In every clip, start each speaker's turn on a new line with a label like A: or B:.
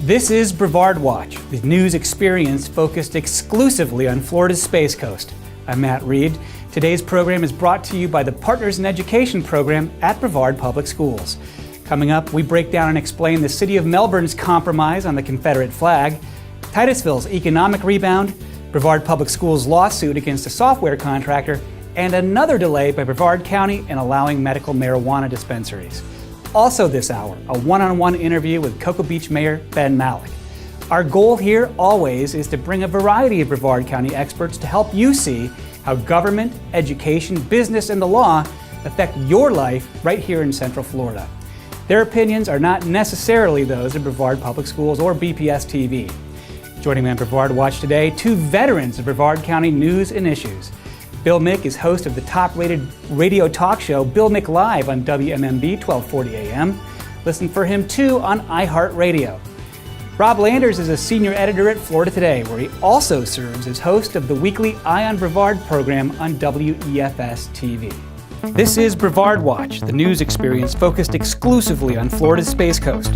A: This is Brevard Watch, the news experience focused exclusively on Florida's Space Coast. I'm Matt Reed. Today's program is brought to you by the Partners in Education program at Brevard Public Schools. Coming up, we break down and explain the City of Melbourne's compromise on the Confederate flag, Titusville's economic rebound, Brevard Public Schools' lawsuit against a software contractor, and another delay by Brevard County in allowing medical marijuana dispensaries. Also this hour, a one-on-one interview with Cocoa Beach Mayor Ben Malik. Our goal here always is to bring a variety of Brevard County experts to help you see how government, education, business, and the law affect your life right here in Central Florida. Their opinions are not necessarily those of Brevard Public Schools or BPS TV. Joining me on Brevard Watch today, two veterans of Brevard County news and issues. Bill Mick is host of the top-rated radio talk show Bill Mick Live on WMMB 1240 AM. Listen for him too on iHeartRadio. Rob Landers is a senior editor at Florida Today, where he also serves as host of the weekly Eye on Brevard program on WEFS TV. This is Brevard Watch, the news experience focused exclusively on Florida's Space Coast.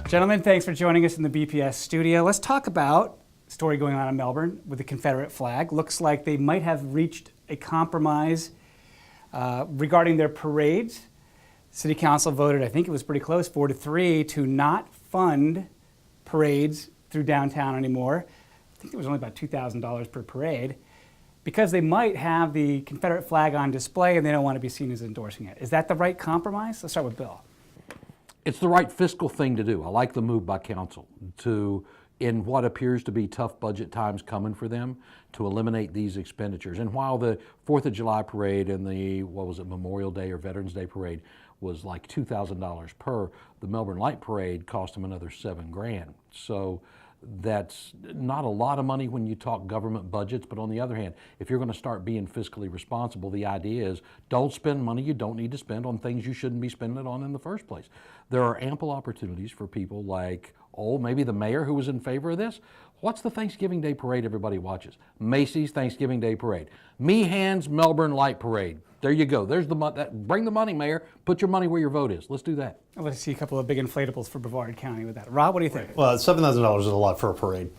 A: Gentlemen, thanks for joining us in the BPS studio. Let's talk about a story going on in Melbourne with the Confederate flag. Looks like they might have reached a compromise regarding their parades. City Council voted, I think it was pretty close, 4-3, to not fund parades through downtown anymore. I think it was only about $2,000 per parade, because they might have the Confederate flag on display and they don't want to be seen as endorsing it. Is that the right compromise? Let's start with Bill.
B: It's the right fiscal thing to do. I like the move by council to, in what appears to be tough budget times coming for them, to eliminate these expenditures. And while the 4th of July parade and the, Memorial Day or Veterans Day parade was like $2,000 per, the Melbourne Light Parade cost them another $7,000. So that's not a lot of money when you talk government budgets, but on the other hand, if you're going to start being fiscally responsible, the idea is don't spend money you don't need to spend on things you shouldn't be spending it on in the first place. There are ample opportunities for people like, maybe the mayor who was in favor of this. What's the Thanksgiving Day parade everybody watches? Macy's Thanksgiving Day parade. Meehan's Melbourne Light Parade. There you go. There's the bring the money, Mayor. Put your money where your vote is. Let's do that.
A: Let's see a couple of big inflatables for Brevard County with that. Rob, what do you think?
C: Well, $7,000 is a lot for a parade.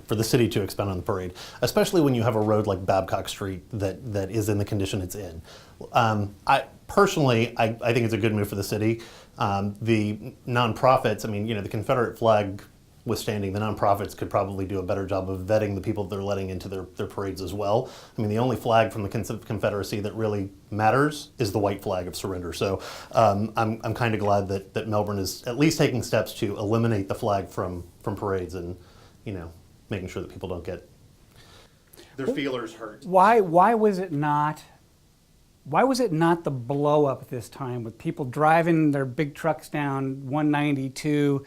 C: For the city to expend on the parade, especially when you have a road like Babcock Street that is in the condition it's in. I think it's a good move for the city. The nonprofits, the Confederate flag withstanding, the nonprofits could probably do a better job of vetting the people they're letting into their parades as well. The only flag from the Confederacy that really matters is the white flag of surrender. So I'm kind of glad that Melbourne is at least taking steps to eliminate the flag from parades and, making sure that people don't get their feelers hurt.
A: Why was it not the blow up this time with people driving their big trucks down 192,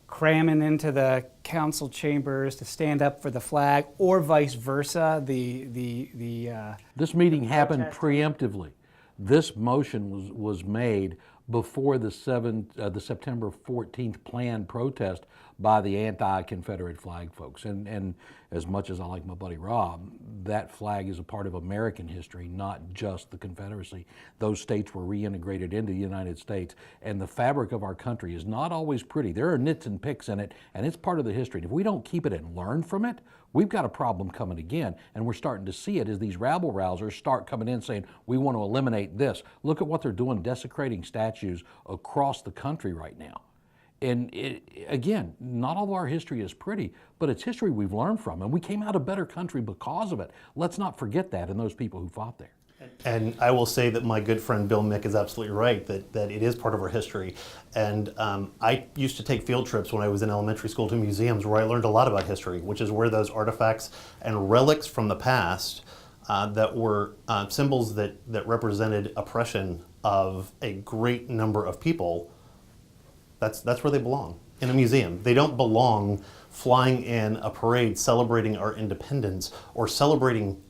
A: cramming into the council chambers to stand up for the flag, or vice versa?
B: This meeting happened preemptively. This motion was made before the September 14th planned protest by the anti-Confederate flag folks. And as much as I like my buddy Rob, that flag is a part of American history, not just the Confederacy. Those states were reintegrated into the United States, and the fabric of our country is not always pretty. There are nits and picks in it, and it's part of the history. And if we don't keep it and learn from it, we've got a problem coming again, and we're starting to see it as these rabble-rousers start coming in saying, we want to eliminate this. Look at what they're doing, desecrating statues across the country right now. And again, not all of our history is pretty, but it's history we've learned from, and we came out a better country because of it. Let's not forget that and those people who fought there.
C: And I will say that my good friend Bill Mick is absolutely right, that it is part of our history. And I used to take field trips when I was in elementary school to museums where I learned a lot about history, which is where those artifacts and relics from the past that were symbols that represented oppression of a great number of people, that's where they belong, in a museum. They don't belong flying in a parade celebrating our independence or celebrating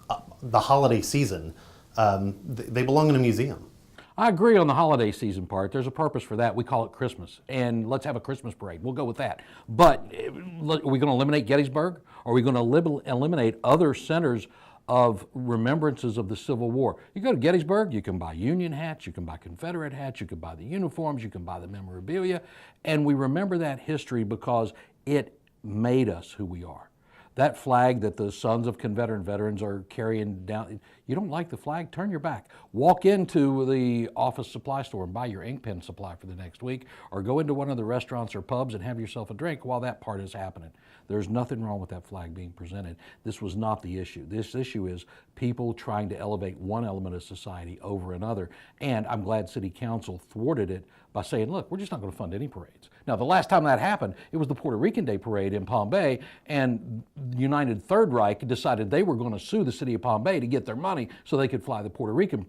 C: the holiday season. They belong in a museum.
B: I agree on the holiday season part. There's a purpose for that. We call it Christmas, and let's have a Christmas parade. We'll go with that. But are we going to eliminate Gettysburg? Are we going to eliminate other centers of remembrances of the Civil War? You go to Gettysburg, you can buy Union hats, you can buy Confederate hats, you can buy the uniforms, you can buy the memorabilia, and we remember that history because it made us who we are. That flag that the sons of Confederate veterans are carrying down, you don't like the flag, turn your back. Walk into the office supply store and buy your ink pen supply for the next week, or go into one of the restaurants or pubs and have yourself a drink while that part is happening. There's nothing wrong with that flag being presented. This was not the issue. This issue is people trying to elevate one element of society over another, and I'm glad City Council thwarted it by saying, look, we're just not going to fund any parades. Now, the last time that happened, it was the Puerto Rican Day Parade in Palm Bay, and the United Third Reich decided they were going to sue the city of Palm Bay to get their money so they could fly the Puerto Rican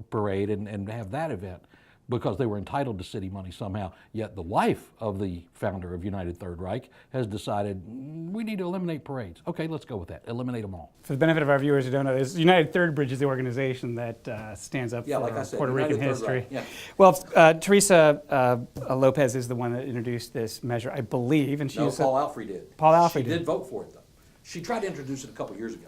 B: parade and have that event, because they were entitled to city money somehow. Yet the wife of the founder of United Third Reich has decided we need to eliminate parades. Okay, let's go with that. Eliminate them all.
A: For the benefit of our viewers who don't know, United Third Bridge is the organization that stands up for
B: like I said,
A: Puerto Rican
B: United Third
A: history.
B: Reich, yeah.
A: Well, Teresa Lopez is the one that introduced this measure, I believe, and
B: No, Paul Alfrey did.
A: Paul Alfrey
B: She did vote for it, though. She tried to introduce it a couple years ago.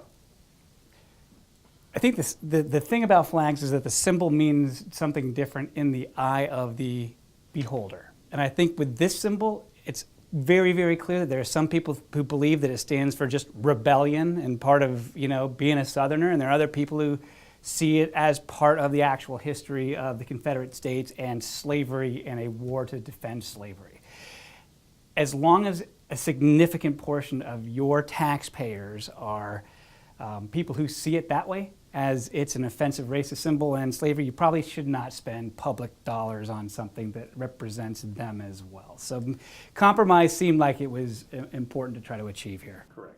A: I think the thing about flags is that the symbol means something different in the eye of the beholder. And I think with this symbol, it's very, very clear that there are some people who believe that it stands for just rebellion and part of, being a Southerner, and there are other people who see it as part of the actual history of the Confederate States and slavery and a war to defend slavery. As long as a significant portion of your taxpayers are people who see it that way, as it's an offensive racist symbol and slavery, you probably should not spend public dollars on something that represents them as well. So compromise seemed like it was important to try to achieve here.
C: Correct.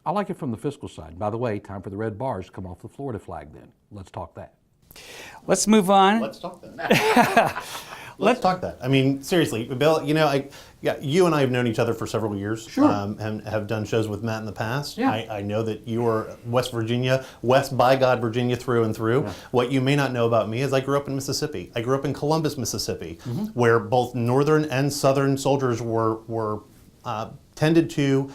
B: I like it from the fiscal side. By the way, time for the red bars to come off the Florida flag then. Let's talk that.
A: Let's move on.
C: Let's talk that. Let's talk that. I mean, seriously, Bill, you and I have known each other for several years.
B: Sure.
C: And have done shows with Matt in the past.
B: Yeah.
C: I know that you are West by God, Virginia through and through. Yeah. What you may not know about me is I grew up in Mississippi. I grew up in Columbus, Mississippi, where both northern and southern soldiers were tended to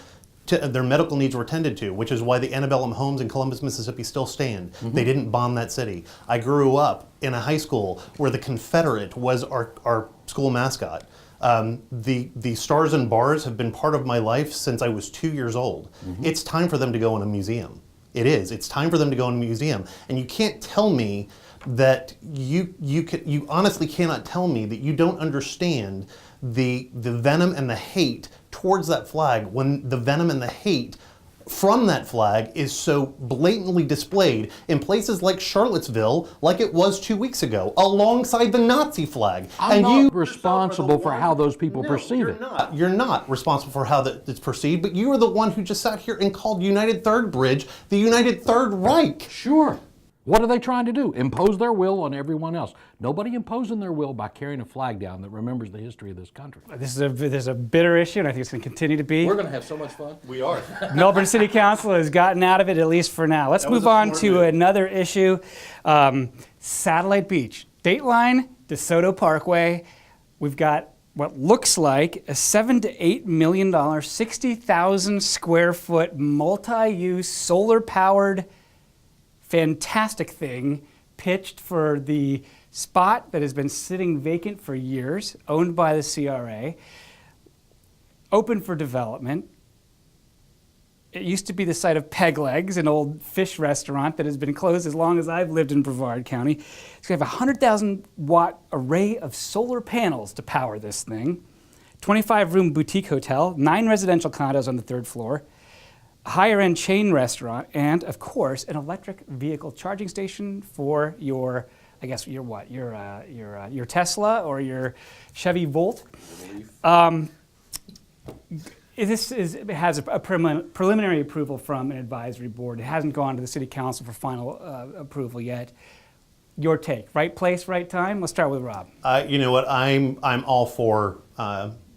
C: their medical needs were tended to, which is why the antebellum homes in Columbus, Mississippi still stand. They didn't bomb that city. I grew up in a high school where the Confederate was our school mascot. The stars and bars have been part of my life since I was 2 years old. It's time for them to go in a museum. It is. It's time for them to go in a museum. And you can't tell me that you honestly cannot tell me that you don't understand the venom and the hate towards that flag when the venom and the hate from that flag is so blatantly displayed in places like Charlottesville, like it was 2 weeks ago, alongside the Nazi flag.
B: I'm not responsible for how those people perceive it.
C: You're not responsible for how it's perceived, but you are the one who just sat here and called United Third Bridge the United Third Reich.
B: Sure. What are they trying to do? Impose their will on everyone else. Nobody imposing their will by carrying a flag down that remembers the history of this country.
A: This is a bitter issue, and I think it's going to continue to be.
B: We're going to have so much fun.
C: We are.
A: Melbourne City Council has gotten out of it, at least for now. Let's move on to another issue. Satellite Beach. Dateline, DeSoto Parkway. We've got what looks like a $7 to $8 million, 60,000 square foot, multi-use, solar-powered, fantastic thing pitched for the spot that has been sitting vacant for years, owned by the CRA, open for development. It used to be the site of Peg Legs, an old fish restaurant that has been closed as long as I've lived in Brevard County. It's going to have a 100,000 watt array of solar panels to power this thing, 25-room boutique hotel, 9 residential condos on the 3rd floor, higher-end chain restaurant, and of course an electric vehicle charging station for your Tesla or your Chevy Volt. It has a preliminary approval from an advisory board. It hasn't gone to the city council for final approval yet. Your take, right place, right time? Let's start with Rob.
C: You know what? I'm all for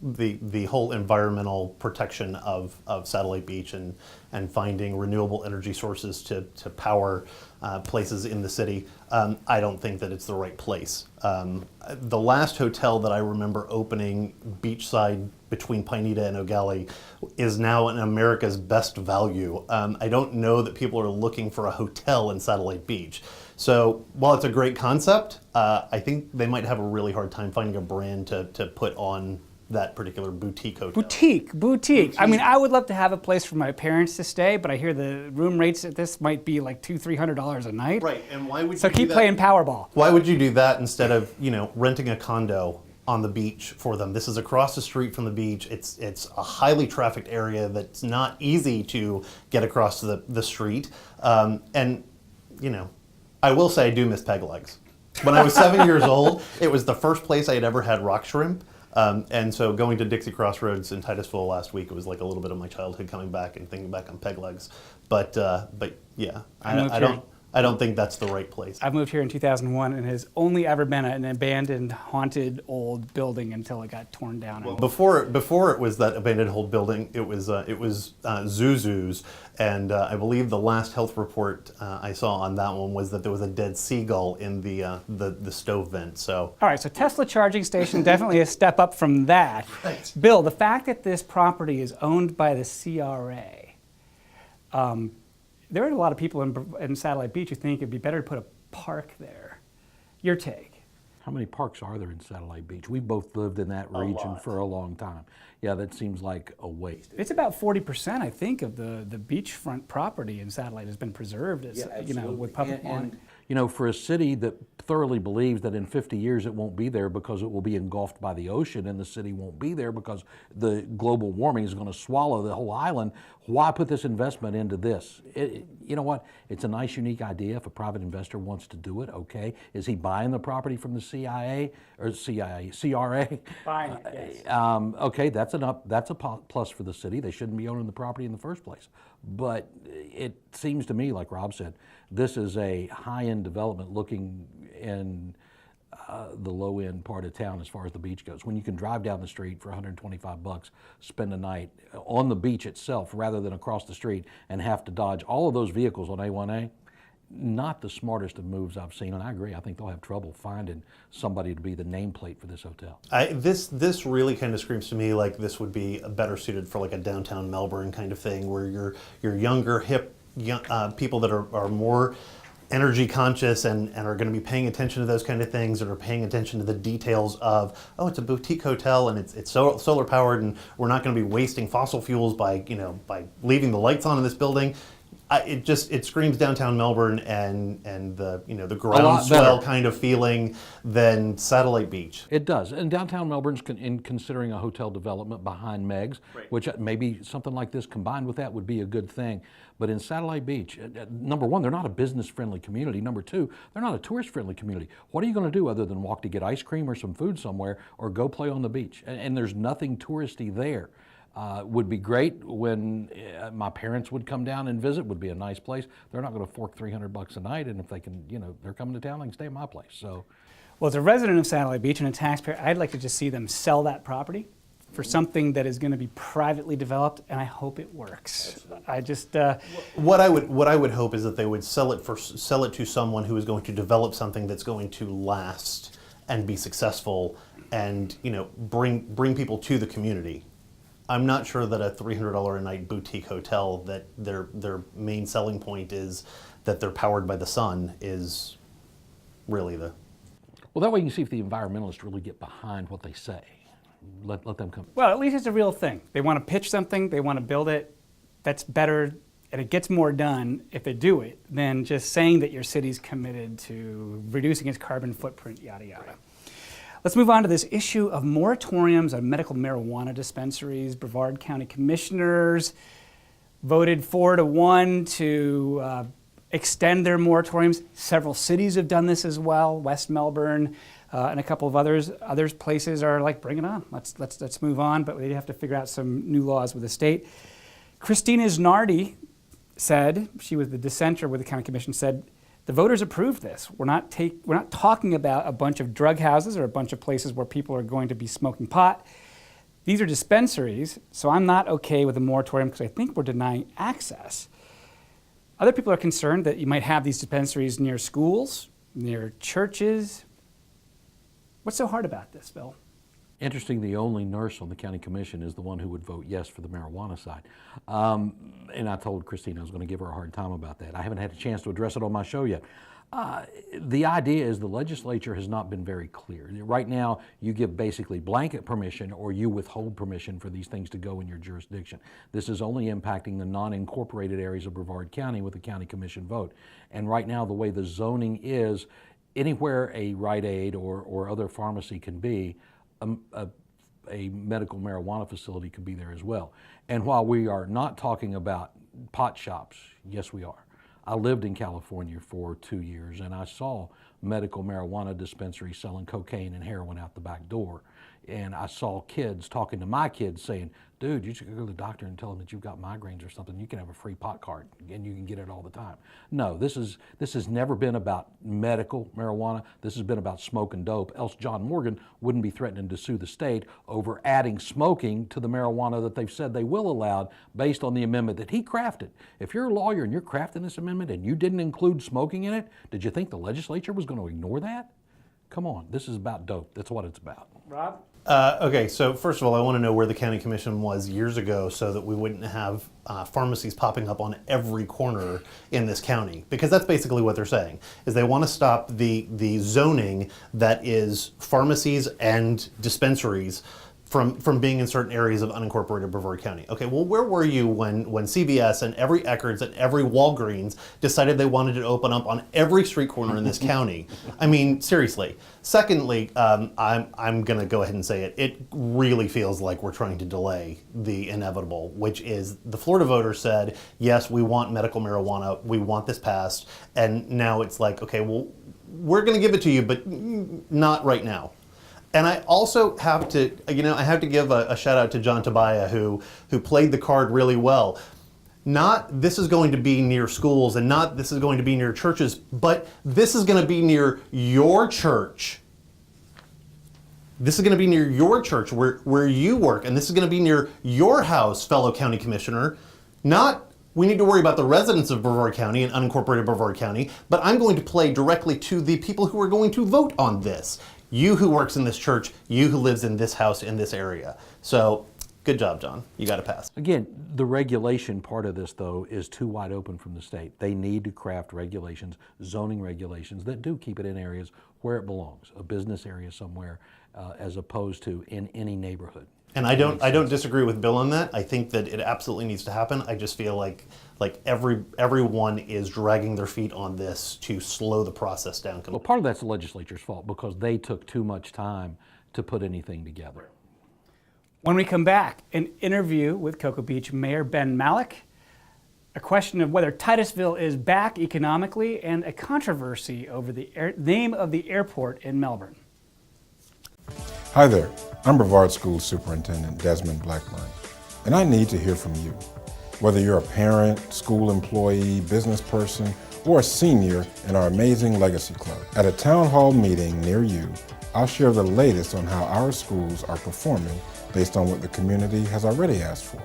C: the whole environmental protection of Satellite Beach and finding renewable energy sources to power places in the city. I don't think that it's the right place. The last hotel that I remember opening beachside between Pineda and O'Galley is now in America's Best Value. I don't know that people are looking for a hotel in Satellite Beach. So while it's a great concept, I think they might have a really hard time finding a brand to put on that particular boutique hotel.
A: Boutique. I mean, I would love to have a place for my parents to stay, but I hear the room rates at this might be like $200-300 a night.
C: Right, and why would
A: so
C: you do
A: keep
C: that?
A: playing Powerball.
C: Why would you do that instead of, you know, renting a condo on the beach for them? This is across the street from the beach. It's a highly trafficked area that's not easy to get across the street. And, you know, I will say I do miss peg legs. When I was 7 years old, it was the first place I had ever had rock shrimp. And so going to Dixie Crossroads in Titusville last week, it was like a little bit of my childhood coming back and thinking back on peg legs. But yeah, I don't think that's the right place.
A: I moved here in 2001 and has only ever been an abandoned, haunted old building until it got torn down.
C: Well, before it was that abandoned old building, it was Zuzu's, and I believe the last health report I saw on that one was that there was a dead seagull in the stove vent. So
A: all right, so Tesla charging station definitely a step up from that.
C: Right.
A: Bill, the fact that this property is owned by the CRA. There are a lot of people in Satellite Beach who think it'd be better to put a park there. Your take?
B: How many parks are there in Satellite Beach? We both lived in that region for a long time. Yeah, that seems like a waste.
A: It's about 40%, I think, of the beachfront property in Satellite has been preserved as, you know, with public land.
B: You know, for a city that thoroughly believes that in 50 years it won't be there because it will be engulfed by the ocean and the city won't be there because the global warming is going to swallow the whole island, why put this investment into this? You know what? It's a nice, unique idea. If a private investor wants to do it, okay. Is he buying the property from the CRA?
A: Buying it, yes.
B: Okay, that's a plus for the city. They shouldn't be owning the property in the first place. But it seems to me, like Rob said, this is a high-end development looking in the low-end part of town as far as the beach goes. When you can drive down the street for $125, spend a night on the beach itself rather than across the street and have to dodge all of those vehicles on A1A, not the smartest of moves I've seen, and I agree. I think they'll have trouble finding somebody to be the nameplate for this hotel.
C: This really kind of screams to me like this would be better suited for like a downtown Melbourne kind of thing, where you're younger, hip people that are more energy conscious and are going to be paying attention to those kind of things, and are paying attention to the details of, oh, it's a boutique hotel and it's solar powered, and we're not going to be wasting fossil fuels by leaving the lights on in this building. It screams downtown Melbourne and the groundswell kind of feeling than Satellite Beach.
B: It does, and downtown Melbourne's in considering a hotel development behind Meg's, which maybe something like this combined with that would be a good thing. But in Satellite Beach, number one, they're not a business-friendly community. Number two, they're not a tourist-friendly community. What are you going to do other than walk to get ice cream or some food somewhere, or go play on the beach? And there's nothing touristy there. Would be great when my parents would come down and visit. Would be a nice place. They're not going to fork $300 a night, and if they can, they're coming to town, they can stay at my place. So,
A: well, as a resident of Satellite Beach and a taxpayer, I'd like to just see them sell that property for something that is going to be privately developed, and I hope it works. I just
C: what I would hope is that they would sell it to someone who is going to develop something that's going to last and be successful, and bring people to the community. I'm not sure that a $300 a night boutique hotel that their main selling point is that they're powered by the sun is really the...
B: Well, that way you can see if the environmentalists really get behind what they say. Let them come.
A: Well, at least it's a real thing. They want to pitch something, they want to build it. That's better, and it gets more done if they do it than just saying that your city's committed to reducing its carbon footprint, yada, yada. Right. Let's move on to this issue of moratoriums on medical marijuana dispensaries. Brevard County Commissioners voted 4-1 to extend their moratoriums. Several cities have done this as well. West Melbourne and a couple of others. Other places are like, bring it on. Let's move on. But they have to figure out some new laws with the state. Christina Znardi said, she was the dissenter with the county commission, said, The voters approved this. We're not talking about a bunch of drug houses or a bunch of places where people are going to be smoking pot. These are dispensaries, so I'm not okay with a moratorium because I think we're denying access. Other people are concerned that you might have these dispensaries near schools, near churches. What's so hard about this, Bill?
B: Interesting, the only nurse on the county commission is the one who would vote yes for the marijuana side. And I told Christine I was going to give her a hard time about that. I haven't had a chance to address it on my show yet. The idea is the legislature has not been very clear. Right now, you give basically blanket permission or you withhold permission for these things to go in your jurisdiction. This is only impacting the non-incorporated areas of Brevard County with the county commission vote. And right now, the way the zoning is, anywhere a Rite Aid or other pharmacy can be, a medical marijuana facility could be there as well. And while we are not talking about pot shops, yes we are. I lived in California for 2 years and I saw medical marijuana dispensaries selling cocaine and heroin out the back door. And I saw kids talking to my kids saying, dude, you should go to the doctor and tell them that you've got migraines or something. You can have a free pot card and you can get it all the time. No, this has never been about medical marijuana. This has been about smoking dope. Else John Morgan wouldn't be threatening to sue the state over adding smoking to the marijuana that they've said they will allow based on the amendment that he crafted. If you're a lawyer and you're crafting this amendment and you didn't include smoking in it, did you think the legislature was going to ignore that? Come on, this is about dope. That's what it's about.
A: Rob?
C: Okay, so first of all, I want to know where the county commission was years ago so that we wouldn't have pharmacies popping up on every corner in this county, because that's basically what they're saying, is they want to stop the zoning that is pharmacies and dispensaries from being in certain areas of unincorporated Brevard County. Okay, well, where were you when CVS and every Eckerd's and every Walgreens decided they wanted to open up on every street corner in this county? I mean, seriously. Secondly, I'm going to go ahead and say it. It really feels like we're trying to delay the inevitable, which is the Florida voters said, yes, we want medical marijuana, we want this passed, and now it's like, okay, well, we're going to give it to you, but not right now. And I also have to, I have to give a shout out to John Tobiah, who played the card really well. Not this is going to be near schools and not this is going to be near churches, but this is going to be near your church. This is going to be near your church where you work, and this is going to be near your house, fellow county commissioner. Not we need to worry about the residents of Brevard County and unincorporated Brevard County, but I'm going to play directly to the people who are going to vote on this. You who works in this church, you who lives in this house in this area. So good job, John. You got to pass.
B: Again, the regulation part of this, though, is too wide open from the state. They need to craft regulations, zoning regulations, that do keep it in areas where it belongs, a business area somewhere, as opposed to in any neighborhood.
C: And I don't disagree with Bill on that. I think that it absolutely needs to happen. I just feel like everyone is dragging their feet on this to slow the process down.
B: Well, part of that's the legislature's fault because they took too much time to put anything together.
A: When we come back, an interview with Cocoa Beach Mayor Ben Malik, a question of whether Titusville is back economically, and a controversy over the name of the airport in Melbourne.
D: Hi there, I'm Brevard School Superintendent Desmond Blackburn, and I need to hear from you. Whether you're a parent, school employee, business person, or a senior in our amazing Legacy Club. At a town hall meeting near you, I'll share the latest on how our schools are performing based on what the community has already asked for.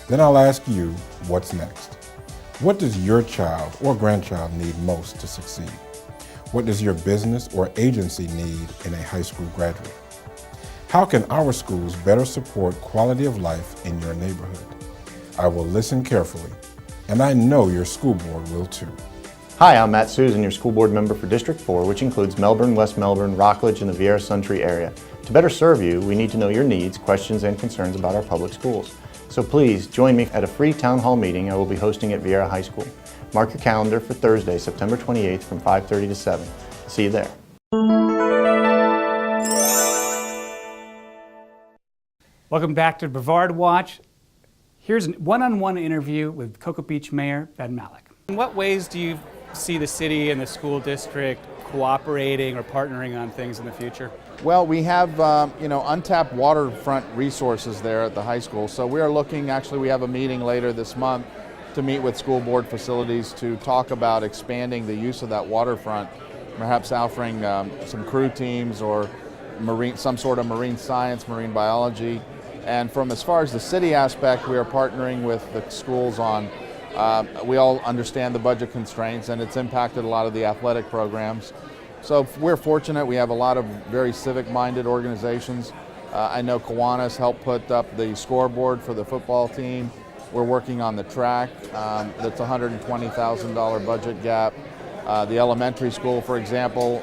D: Then I'll ask you, what's next? What does your child or grandchild need most to succeed? What does your business or agency need in a high school graduate? How can our schools better support quality of life in your neighborhood? I will listen carefully, and I know your school board will too.
E: Hi, I'm Matt Susan, your school board member for District 4, which includes Melbourne, West Melbourne, Rockledge, and the Vieira Suntree area. To better serve you, we need to know your needs, questions, and concerns about our public schools. So please join me at a free town hall meeting I will be hosting at Vieira High School. Mark your calendar for Thursday, September 28th from 5:30 to 7. See you there.
A: Welcome back to Brevard Watch. Here's a one-on-one interview with Cocoa Beach Mayor Ben Malik. In what ways do you see the city and the school district cooperating or partnering on things in the future?
F: Well, we have untapped waterfront resources there at the high school. So we are looking, actually we have a meeting later this month to meet with school board facilities to talk about expanding the use of that waterfront, perhaps offering some crew teams or some sort of marine science, marine biology. And from as far as the city aspect, we are partnering with the schools on, we all understand the budget constraints, and it's impacted a lot of the athletic programs. So we're fortunate, we have a lot of very civic-minded organizations. I know Kiwanis helped put up the scoreboard for the football team. We're working on the track, that's a $120,000 budget gap. The elementary school, for example,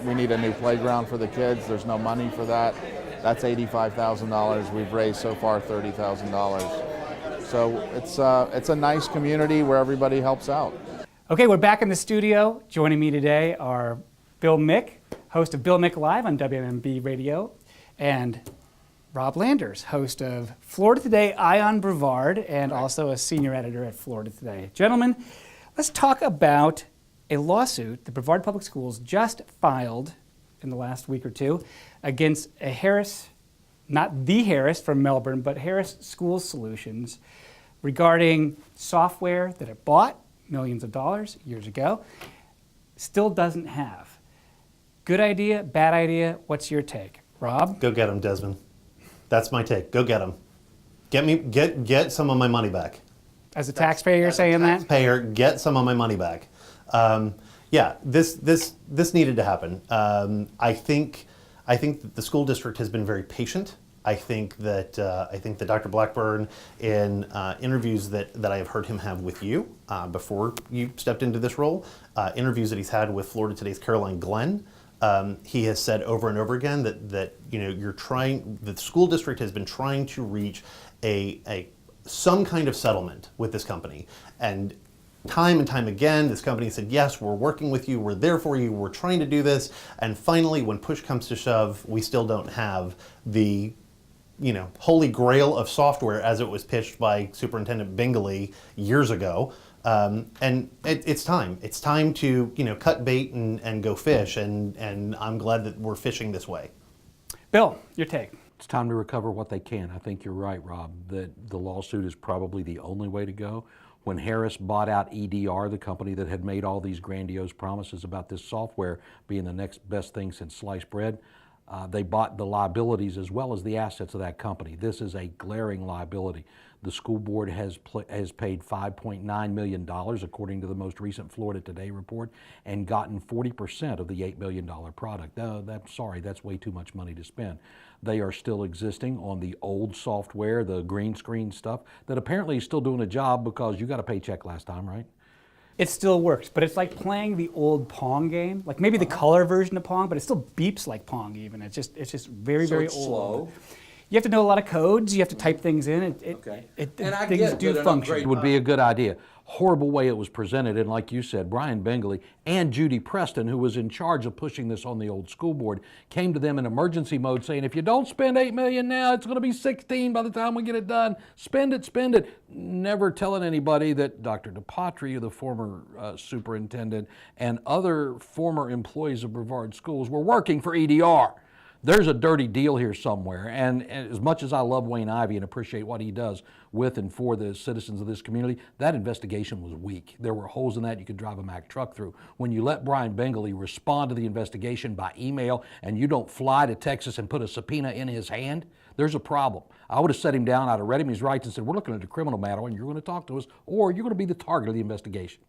F: we need a new playground for the kids. There's no money for that. That's $85,000. We've raised so far $30,000. So it's a nice community where everybody helps out.
A: Okay, we're back in the studio. Joining me today are Bill Mick, host of Bill Mick Live on WMB Radio, and Rob Landers, host of Florida Today Eye on Brevard, and also a senior editor at Florida Today. Gentlemen, let's talk about a lawsuit the Brevard Public Schools just filed in the last week or two against a Harris, not the Harris from Melbourne, but Harris School Solutions, regarding software that it bought millions of dollars years ago, still doesn't have. Good idea, bad idea, what's your take? Rob?
C: Go get them, Desmond. That's my take. Go get them. Get some of my money back.
A: As a taxpayer, you're saying that?
C: Taxpayer, get some of my money back. Yeah, this needed to happen. I think that the school district has been very patient. I think that Dr. Blackburn, in interviews that I have heard him have with you before you stepped into this role, interviews that he's had with Florida Today's Caroline Glenn, he has said over and over again that the school district has been trying to reach some kind of settlement with this company, and time again, this company said, yes, we're working with you, we're there for you, we're trying to do this, and finally, when push comes to shove, we still don't have the holy grail of software as it was pitched by Superintendent Bingley years ago. And it's time. It's time to cut bait and go fish, and I'm glad that we're fishing this way.
A: Bill, your take.
B: It's time to recover what they can. I think you're right, Rob, that the lawsuit is probably the only way to go. When Harris bought out EDR, the company that had made all these grandiose promises about this software being the next best thing since sliced bread, they bought the liabilities as well as the assets of that company. This is a glaring liability. The school board has paid $5.9 million, according to the most recent Florida Today report, and gotten 40% of the $8 million product. That's way too much money to spend. They are still existing on the old software, the green screen stuff, that apparently is still doing a job because you got a paycheck last time, right?
A: It still works, but it's like playing the old Pong game, like maybe the color version of Pong, but it still beeps like Pong even. It's just very, very old.
B: Slow.
A: You have to know a lot of codes. You have to type things in. Things do function.
B: It would be a good idea. Horrible way it was presented, and like you said, Brian Bingley and Judy Preston, who was in charge of pushing this on the old school board, came to them in emergency mode saying, if you don't spend $8 million now, it's going to be 16 by the time we get it done. Spend it. Never telling anybody that Dr. DePatri, the former superintendent, and other former employees of Brevard Schools were working for EDR. There's a dirty deal here somewhere, and as much as I love Wayne Ivey and appreciate what he does with and for the citizens of this community, that investigation was weak. There were holes in that you could drive a Mack truck through. When you let Brian Bingley respond to the investigation by email and you don't fly to Texas and put a subpoena in his hand, there's a problem. I would have set him down, I'd have read him his rights and said, we're looking at a criminal matter and you're going to talk to us, or you're going to be the target of the investigation.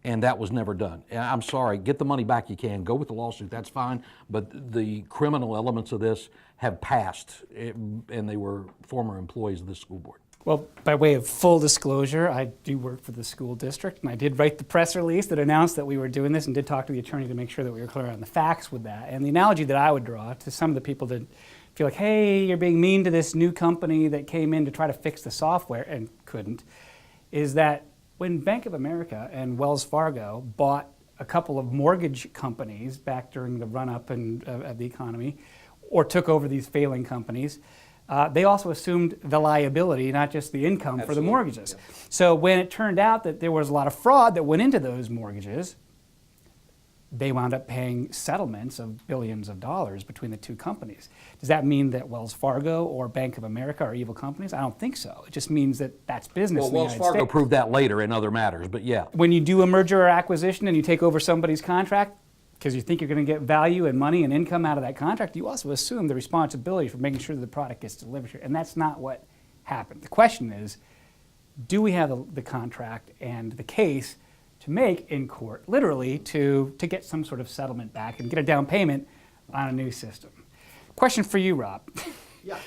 B: And that was never done. And I'm sorry, get the money back you can, go with the lawsuit, that's fine, but the criminal elements of this have passed, and they were former employees of this school board.
A: Well, by way of full disclosure, I do work for the school district, and I did write the press release that announced that we were doing this and did talk to the attorney to make sure that we were clear on the facts with that. And the analogy that I would draw to some of the people that feel like, hey, you're being mean to this new company that came in to try to fix the software and couldn't, is that when Bank of America and Wells Fargo bought a couple of mortgage companies back during the run-up of the economy, or took over these failing companies, they also assumed the liability, not just the income for the mortgages. Yeah. So when it turned out that there was a lot of fraud that went into those mortgages, they wound up paying settlements of billions of dollars between the two companies. Does that mean that Wells Fargo or Bank of America are evil companies? I don't think so. It just means that that's business in the
B: Wells
A: United
B: Fargo
A: States.
B: proved that later in other matters, but yeah.
A: When you do a merger or acquisition and you take over somebody's contract, because you think you're going to get value and money and income out of that contract, you also assume the responsibility for making sure that the product gets delivered here. And that's not what happened. The question is, do we have the contract and the case to make in court, literally, to get some sort of settlement back and get a down payment on a new system? Question for you, Rob.
C: Yeah.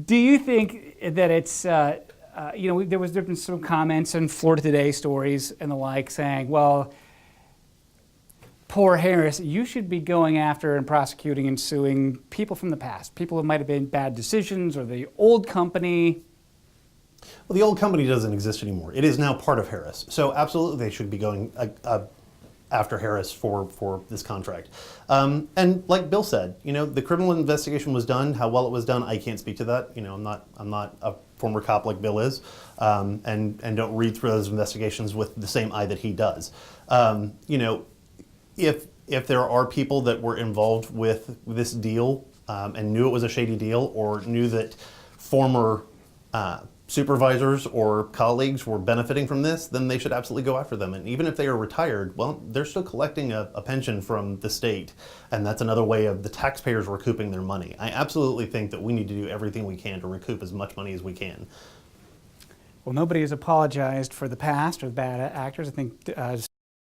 A: Do you think that it's, there have been some comments in Florida Today stories and the like saying, well, poor Harris, you should be going after and prosecuting and suing people from the past, people who might have been bad decisions or the old company.
C: Well, the old company doesn't exist anymore. It is now part of Harris. So absolutely they should be going after Harris for this contract. And like Bill said, the criminal investigation was done. How well it was done, I can't speak to that. I'm not a former cop like Bill is, and don't read through those investigations with the same eye that he does. If there are people that were involved with this deal and knew it was a shady deal, or knew that former supervisors or colleagues were benefiting from this, then they should absolutely go after them. And even if they are retired, well, they're still collecting a pension from the state, and that's another way of the taxpayers recouping their money. I absolutely think that we need to do everything we can to recoup as much money as we can.
A: Well, nobody has apologized for the past or the bad actors. I think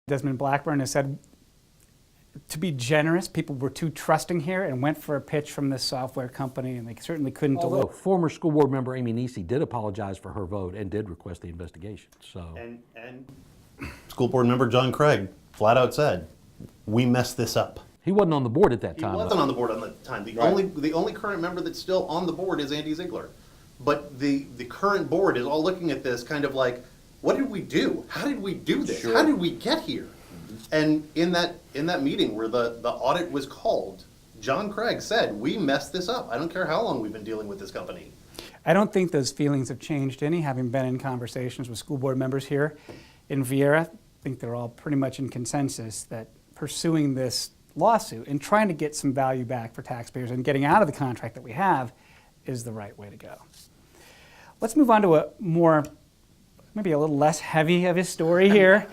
A: Desmond Blackburn has said, to be generous, people were too trusting here and went for a pitch from this software company, and they certainly couldn't
B: Although
A: deliver.
B: former school board member Amy Nisi did apologize for her vote and did request the investigation. So
C: And school board member John Craig flat out said, we messed this up.
B: he wasn't on the board at that
C: He
B: time.
C: wasn't on the board at the time. The only current member that's still on the board is Andy Ziegler. But the current board is all looking at this kind of like, what did we do? How did we do this? How did we get here? And in that meeting where the audit was called, John Craig said, we messed this up. I don't care how long we've been dealing with this company.
A: I don't think those feelings have changed any, having been in conversations with school board members here in Viera. I think they're all pretty much in consensus that pursuing this lawsuit and trying to get some value back for taxpayers and getting out of the contract that we have is the right way to go. Let's move on to a more, maybe a little less heavy of a story here.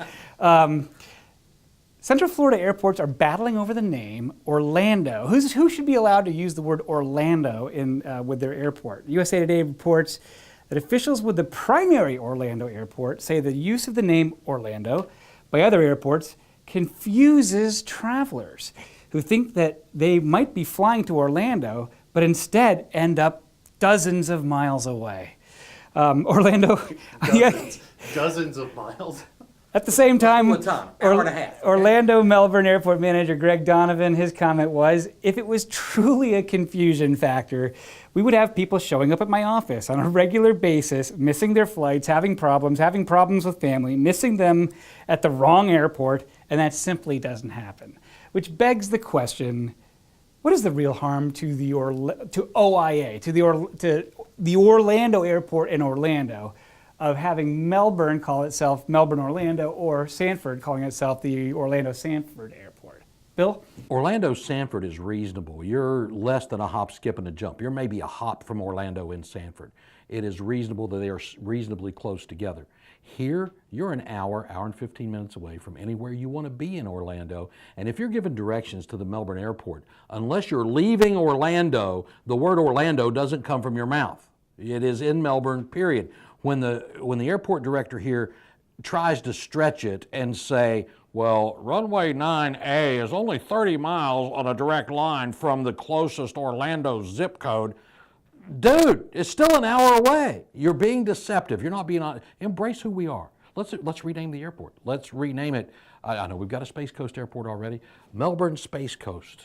A: Central Florida airports are battling over the name Orlando. Who should be allowed to use the word Orlando with their airport? USA Today reports that officials with the primary Orlando airport say the use of the name Orlando by other airports confuses travelers who think that they might be flying to Orlando, but instead end up dozens of miles away. Orlando,
C: Dozens of miles.
A: At the same time,
B: hour and a half.
A: Orlando Melbourne Airport Manager Greg Donovan, his comment was, if it was truly a confusion factor, we would have people showing up at my office on a regular basis, missing their flights, having problems with family, missing them at the wrong airport, and that simply doesn't happen. Which begs the question, what is the real harm to OIA, to the Orlando Airport in Orlando, of having Melbourne call itself Melbourne Orlando, or Sanford calling itself the Orlando Sanford Airport? Bill?
B: Orlando Sanford is reasonable. You're less than a hop, skip, and a jump. You're maybe a hop from Orlando in Sanford. It is reasonable that they are reasonably close together. Here, you're an hour and 15 minutes away from anywhere you want to be in Orlando. And if you're given directions to the Melbourne Airport, unless you're leaving Orlando, the word Orlando doesn't come from your mouth. It is in Melbourne, period. When the airport director here tries to stretch it and say, well, runway 9A is only 30 miles on a direct line from the closest Orlando zip code, dude, it's still an hour away. You're being deceptive. You're not being honest. Embrace who we are. Let's rename the airport. Let's rename it. I know we've got a Space Coast Airport already. Melbourne Space Coast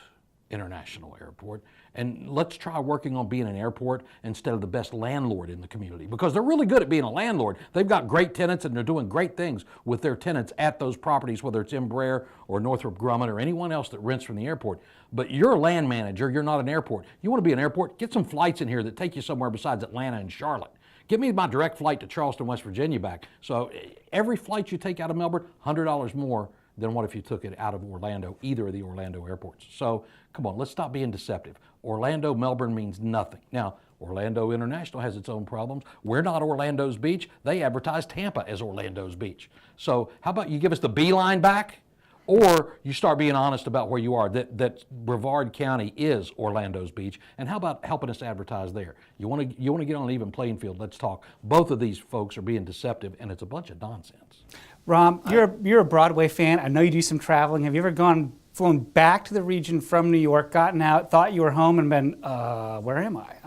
B: International Airport. And let's try working on being an airport instead of the best landlord in the community, because they're really good at being a landlord. They've got great tenants and they're doing great things with their tenants at those properties, whether it's Embraer or Northrop Grumman or anyone else that rents from the airport. But you're a land manager, you're not an airport. You want to be an airport? Get some flights in here that take you somewhere besides Atlanta and Charlotte. Give me my direct flight to Charleston, West Virginia back. So every flight you take out of Melbourne, $100 more than what if you took it out of Orlando, either of the Orlando airports. So come on, let's stop being deceptive. Orlando, Melbourne means nothing. Now, Orlando International has its own problems. We're not Orlando's beach. They advertise Tampa as Orlando's beach. So how about you give us the beeline back, or you start being honest about where you are, that Brevard County is Orlando's beach, and how about helping us advertise there? You want to get on an even playing field, let's talk. Both of these folks are being deceptive, and it's a bunch of nonsense.
A: Rom, you're a Broadway fan. I know you do some traveling. Have you ever flown back to the region from New York, gotten out, thought you were home, and been, where am I?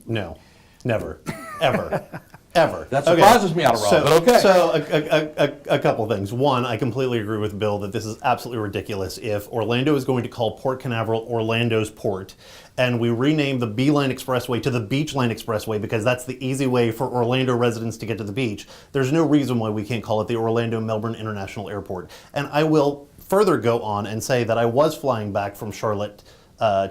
C: No, never, ever. Ever.
B: That surprises me out of Rob, but okay.
C: So a couple of things. One, I completely agree with Bill that this is absolutely ridiculous. If Orlando is going to call Port Canaveral Orlando's port, and we rename the Beeline Expressway to the Beachline Expressway because that's the easy way for Orlando residents to get to the beach, there's no reason why we can't call it the Orlando Melbourne International Airport. And I will further go on and say that I was flying back from Charlotte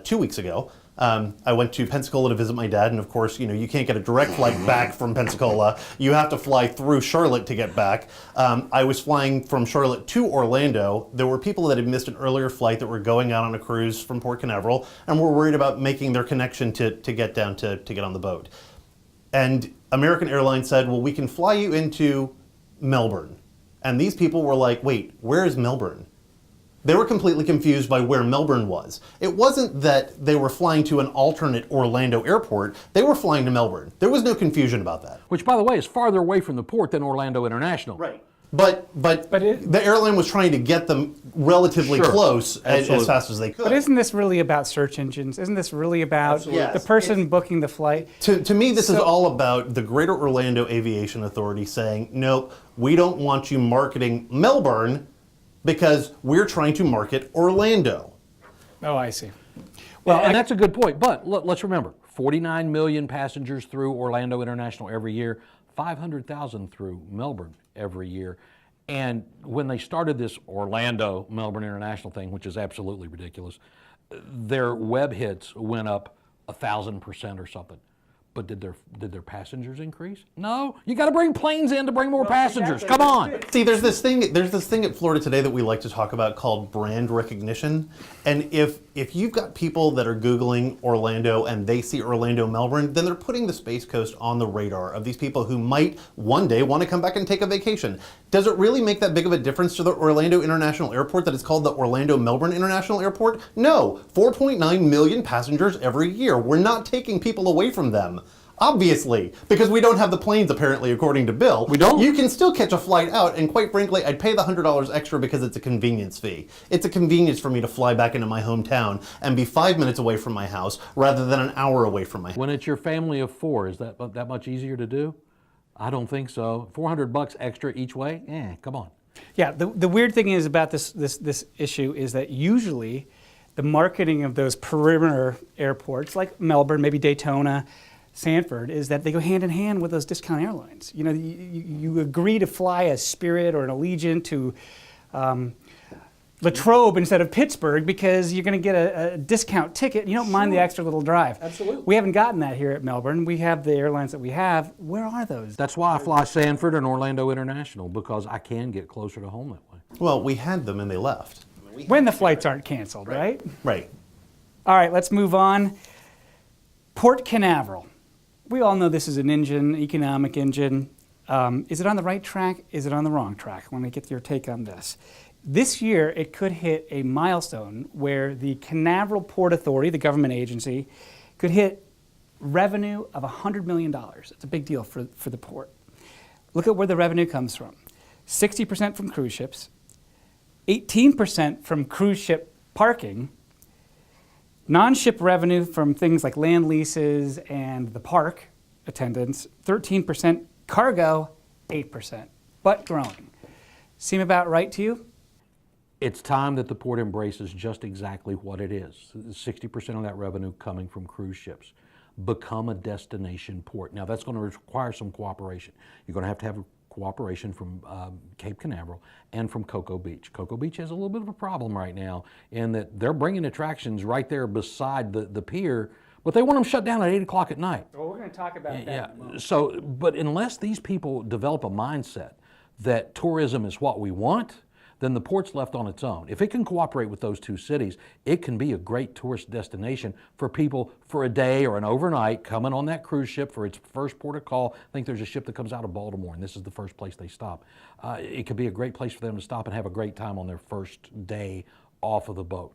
C: 2 weeks ago. I went to Pensacola to visit my dad, and of course, you can't get a direct flight back from Pensacola. You have to fly through Charlotte to get back. I was flying from Charlotte to Orlando. There were people that had missed an earlier flight that were going out on a cruise from Port Canaveral and were worried about making their connection to get down to get on the boat. And American Airlines said, well, we can fly you into Melbourne. And these people were like, wait, where is Melbourne? They were completely confused by where Melbourne was. It wasn't that they were flying to an alternate Orlando airport. They were flying to Melbourne. There was no confusion about that.
B: Which, by the way, is farther away from the port than Orlando International.
C: Right. But the airline was trying to get them relatively close as fast as they could.
A: But isn't this really about search engines? Isn't this really about the person booking the flight?
C: To me, this is all about the Greater Orlando Aviation Authority saying, no, we don't want you marketing Melbourne because we're trying to market Orlando.
A: Oh, I see.
B: Well, and that's a good point. But let's remember, 49 million passengers through Orlando International every year, 500,000 through Melbourne every year. And when they started this Orlando Melbourne International thing, which is absolutely ridiculous, their web hits went up 1,000% or something. But did their passengers increase? No. You got to bring planes in to bring more passengers. Come on.
C: See, there's this thing at Florida Today that we like to talk about called brand recognition. And if you've got people that are Googling Orlando and they see Orlando, Melbourne, then they're putting the Space Coast on the radar of these people who might one day want to come back and take a vacation. Does it really make that big of a difference to the Orlando International Airport that it's called the Orlando Melbourne International Airport? No. 4.9 million passengers every year. We're not taking people away from them. Obviously, because we don't have the planes apparently, according to Bill.
B: We don't?
C: You can still catch a flight out, and quite frankly, I'd pay the $100 extra because it's a convenience fee. It's a convenience for me to fly back into my hometown and be 5 minutes away from my house rather than an hour away from my house.
B: When it's your family of four, is that much easier to do? I don't think so. $400 extra each way? Come on.
A: Yeah, the weird thing is about this issue is that usually the marketing of those perimeter airports, like Melbourne, maybe Daytona, Sanford, is that they go hand in hand with those discount airlines. You agree to fly a Spirit or an Allegiant to Latrobe instead of Pittsburgh because you're going to get a discount ticket. You don't mind the extra little drive.
B: Absolutely.
A: We haven't gotten that here at Melbourne. We have the airlines that we have. Where are those?
B: That's why I fly Sanford and Orlando International, because I can get closer to home that way.
C: Well, we had them and they left.
A: When the flights aren't canceled, right?
C: Right.
A: All right, let's move on. Port Canaveral. We all know this is an engine, economic engine. Is it on the right track? Is it on the wrong track? I want to get your take on this. This year, it could hit a milestone where the Canaveral Port Authority, the government agency, could hit revenue of $100 million. It's a big deal for the port. Look at where the revenue comes from. 60% from cruise ships, 18% from cruise ship parking, non-ship revenue from things like land leases and the park attendance, 13%, cargo, 8%, but growing. Seem about right to you?
B: It's time that the port embraces just exactly what it is. 60% of that revenue coming from cruise ships. Become a destination port. Now that's going to require some cooperation. You're going to have cooperation from Cape Canaveral and from Cocoa Beach. Cocoa Beach has a little bit of a problem right now in that they're bringing attractions right there beside the pier, but they want them shut down at 8 o'clock at night.
A: Well, we're going to talk about that.
B: Yeah. So, but unless these people develop a mindset that tourism is what we want, then the port's left on its own. If it can cooperate with those two cities, it can be a great tourist destination for people for a day or an overnight coming on that cruise ship for its first port of call. I think there's a ship that comes out of Baltimore, and this is the first place they stop. It could be a great place for them to stop and have a great time on their first day off of the boat,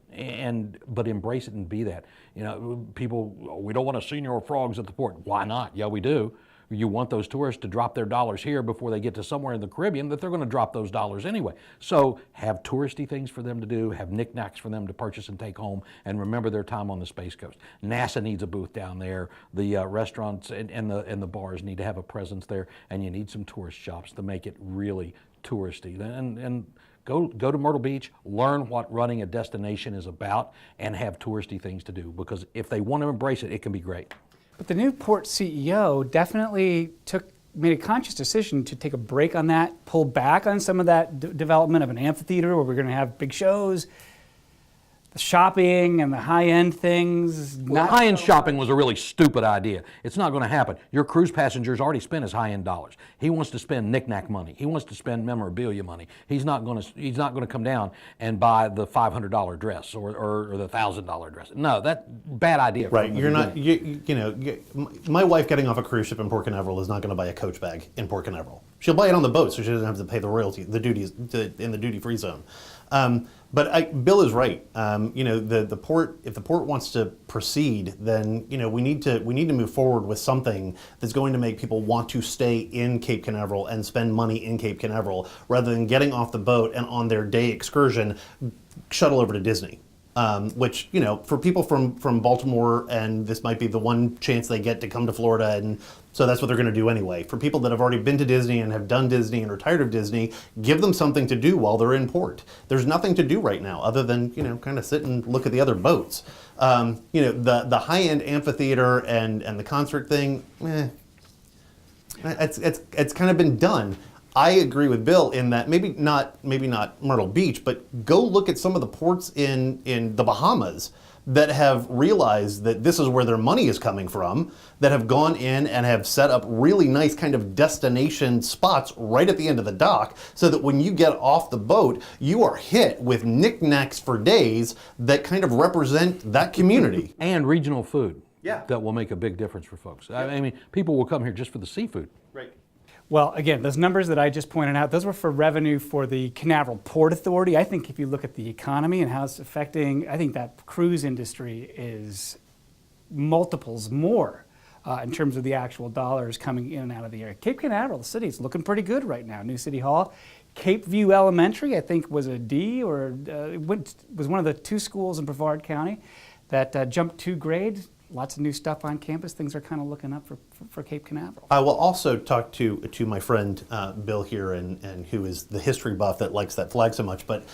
B: but embrace it and be that. You know, people, we don't want to see your frogs at the port. Why not? Yeah, we do. You want those tourists to drop their dollars here before they get to somewhere in the Caribbean that they're going to drop those dollars anyway. So have touristy things for them to do, have knickknacks for them to purchase and take home, and remember their time on the Space Coast. NASA needs a booth down there. The restaurants and the bars need to have a presence there, and you need some tourist shops to make it really touristy. And go to Myrtle Beach, learn what running a destination is about, and have touristy things to do, because if they want to embrace it, it can be great.
A: But the new port CEO definitely made a conscious decision to take a break on that, pull back on some of that development of an amphitheater where we're going to have big shows. The shopping and the high-end things.
B: Well, high-end shopping was a really stupid idea. It's not going to happen. Your cruise passengers already spent his high-end dollars. He wants to spend knick-knack money. He wants to spend memorabilia money. He's not going to come down and buy the $500 dress or the $1,000 dress. No, that's bad idea.
C: Right. You're not. My wife getting off a cruise ship in Port Canaveral is not going to buy a Coach bag in Port Canaveral. She'll buy it on the boat, so she doesn't have to pay the royalty, the duties in the duty-free zone. But Bill is right. The port. If the port wants to proceed, then we need to move forward with something that's going to make people want to stay in Cape Canaveral and spend money in Cape Canaveral rather than getting off the boat and on their day excursion shuttle over to Disney. Which for people from Baltimore, and this might be the one chance they get to come to Florida, and so that's what they're going to do anyway. For people that have already been to Disney and have done Disney and are tired of Disney, give them something to do while they're in port. There's nothing to do right now other than kind of sit and look at the other boats. The high-end amphitheater and the concert thing, it's kind of been done. I agree with Bill in that maybe not Myrtle Beach, but go look at some of the ports in the Bahamas that have realized that this is where their money is coming from, that have gone in and have set up really nice kind of destination spots right at the end of the dock, so that when you get off the boat, you are hit with knickknacks for days that kind of represent that community.
B: And regional food.
C: Yeah.
B: That will make a big difference for folks. Yeah. I mean, people will come here just for the seafood.
C: Right.
A: Well, again, those numbers that I just pointed out, those were for revenue for the Canaveral Port Authority. I think if you look at the economy and how it's affecting, I think that cruise industry is multiples more in terms of the actual dollars coming in and out of the area. Cape Canaveral, the city, is looking pretty good right now. New City Hall. Cape View Elementary, I think, was a D, or was one of the two schools in Brevard County that jumped 2 grades. Lots of new stuff on campus. Things are kind of looking up for Cape Canaveral.
C: I will also talk to my friend Bill here, and who is the history buff that likes that flag so much. But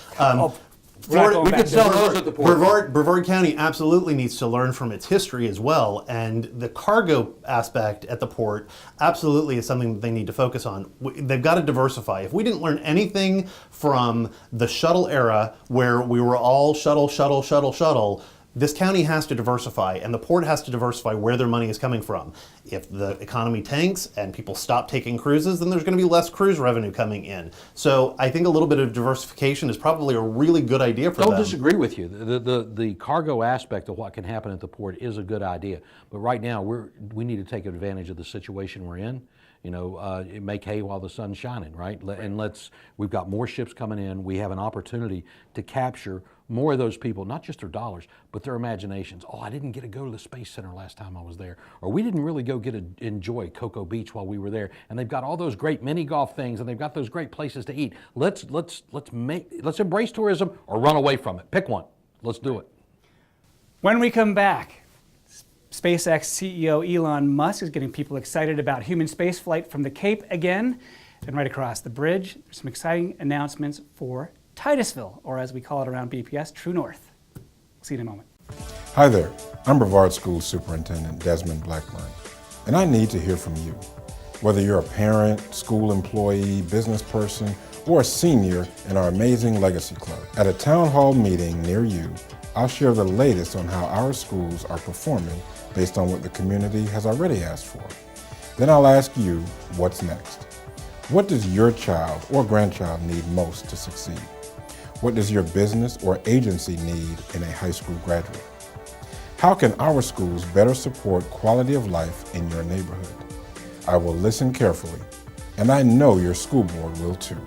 B: we could sell those at the port.
C: Brevard County absolutely needs to learn from its history as well, and the cargo aspect at the port absolutely is something that they need to focus on. They've got to diversify. If we didn't learn anything from the shuttle era, where we were all shuttle, this county has to diversify, and the port has to diversify where their money is coming from. If the economy tanks and people stop taking cruises, then there's going to be less cruise revenue coming in. So I think a little bit of diversification is probably a really good idea for them.
B: Don't disagree with you. The cargo aspect of what can happen at the port is a good idea. But right now, we need to take advantage of the situation we're in. Make hay while the sun's shining, right? And we've got more ships coming in. We have an opportunity to capture more of those people, not just their dollars, but their imaginations. Oh, I didn't get to go to the Space Center last time I was there. Or we didn't really go enjoy Cocoa Beach while we were there. And they've got all those great mini golf things, and they've got those great places to eat. Let's embrace tourism or run away from it. Pick one. Let's do it.
A: When we come back, SpaceX CEO Elon Musk is getting people excited about human spaceflight from the Cape again. And right across the bridge, there's some exciting announcements for Titusville, or as we call it around BPS, True North. See you in a moment.
D: Hi there, I'm Brevard School Superintendent Desmond Blackburn, and I need to hear from you. Whether you're a parent, school employee, business person, or a senior in our amazing Legacy Club. At a town hall meeting near you, I'll share the latest on how our schools are performing based on what the community has already asked for. Then I'll ask you, what's next? What does your child or grandchild need most to succeed? What does your business or agency need in a high school graduate? How can our schools better support quality of life in your neighborhood? I will listen carefully, and I know your school board will too.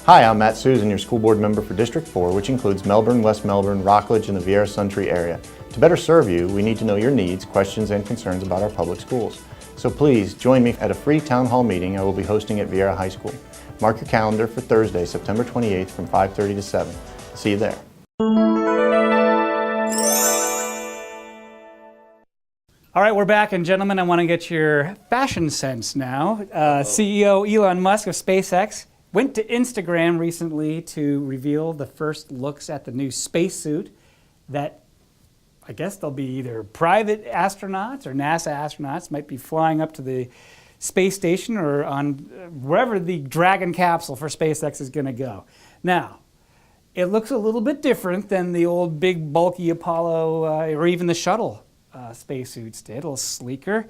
E: Hi, I'm Matt Susan, your school board member for District 4, which includes Melbourne, West Melbourne, Rockledge, and the Vieira Suntree area. To better serve you, we need to know your needs, questions, and concerns about our public schools. So please join me at a free town hall meeting I will be hosting at Vieira High School. Mark your calendar for Thursday, September 28th from 5:30 to 7. See you there.
A: All right, we're back, and gentlemen, I want to get your fashion sense now. CEO Elon Musk of SpaceX went to Instagram recently to reveal the first looks at the new spacesuit that I guess they'll be either private astronauts or NASA astronauts might be flying up to the space station or on wherever the Dragon capsule for SpaceX is going to go. Now, it looks a little bit different than the old big bulky Apollo or even the shuttle spacesuits did. A little sleeker.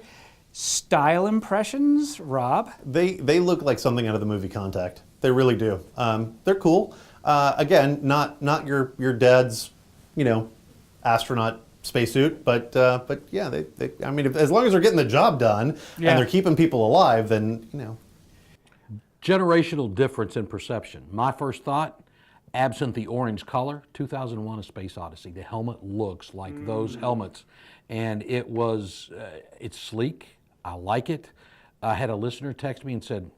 A: Style impressions, Rob?
C: They look like something out of the movie Contact. They really do. They're cool. Again, not your dad's, astronaut spacesuit, but yeah, they I mean, as long as they're getting the job done and they're keeping people alive, then
B: Generational difference in perception. My first thought, absent the orange color, 2001: A Space Odyssey. The helmet looks like those helmets, and it's sleek. I like it. I had a listener text me and said,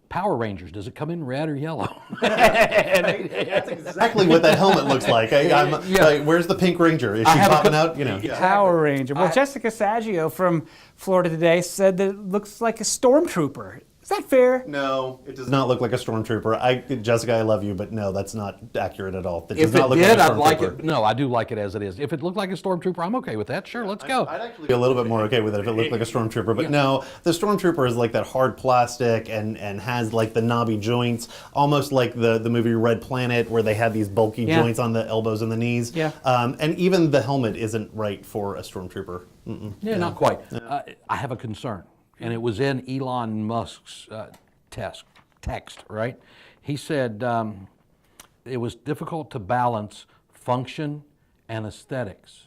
B: Power Rangers, does it come in red or yellow?
C: That's exactly what that helmet looks like. Like, where's the Pink Ranger? Is she popping out?
A: Power Ranger. Well, Jessica Saggio from Florida Today said that it looks like a stormtrooper. Is that fair?
C: No, it does not look like a stormtrooper. Jessica, I love you, but no, that's not accurate at all. It does
B: If
C: not
B: it
C: look
B: did,
C: like a
B: I'd like
C: stormtrooper.
B: it. No, I do like it as it is. If it looked like a stormtrooper, I'm okay with that. Sure, let's go.
C: I'd actually be a little bit more okay with it if it looked like a stormtrooper, but no, the stormtrooper is like that hard plastic and has like the knobby joints, almost like the movie Red Planet, where they had these bulky joints on the elbows and the knees.
A: Yeah.
C: And even the helmet isn't right for a stormtrooper.
B: Not quite. I have a concern, and it was in Elon Musk's text, right? He said it was difficult to balance function and aesthetics.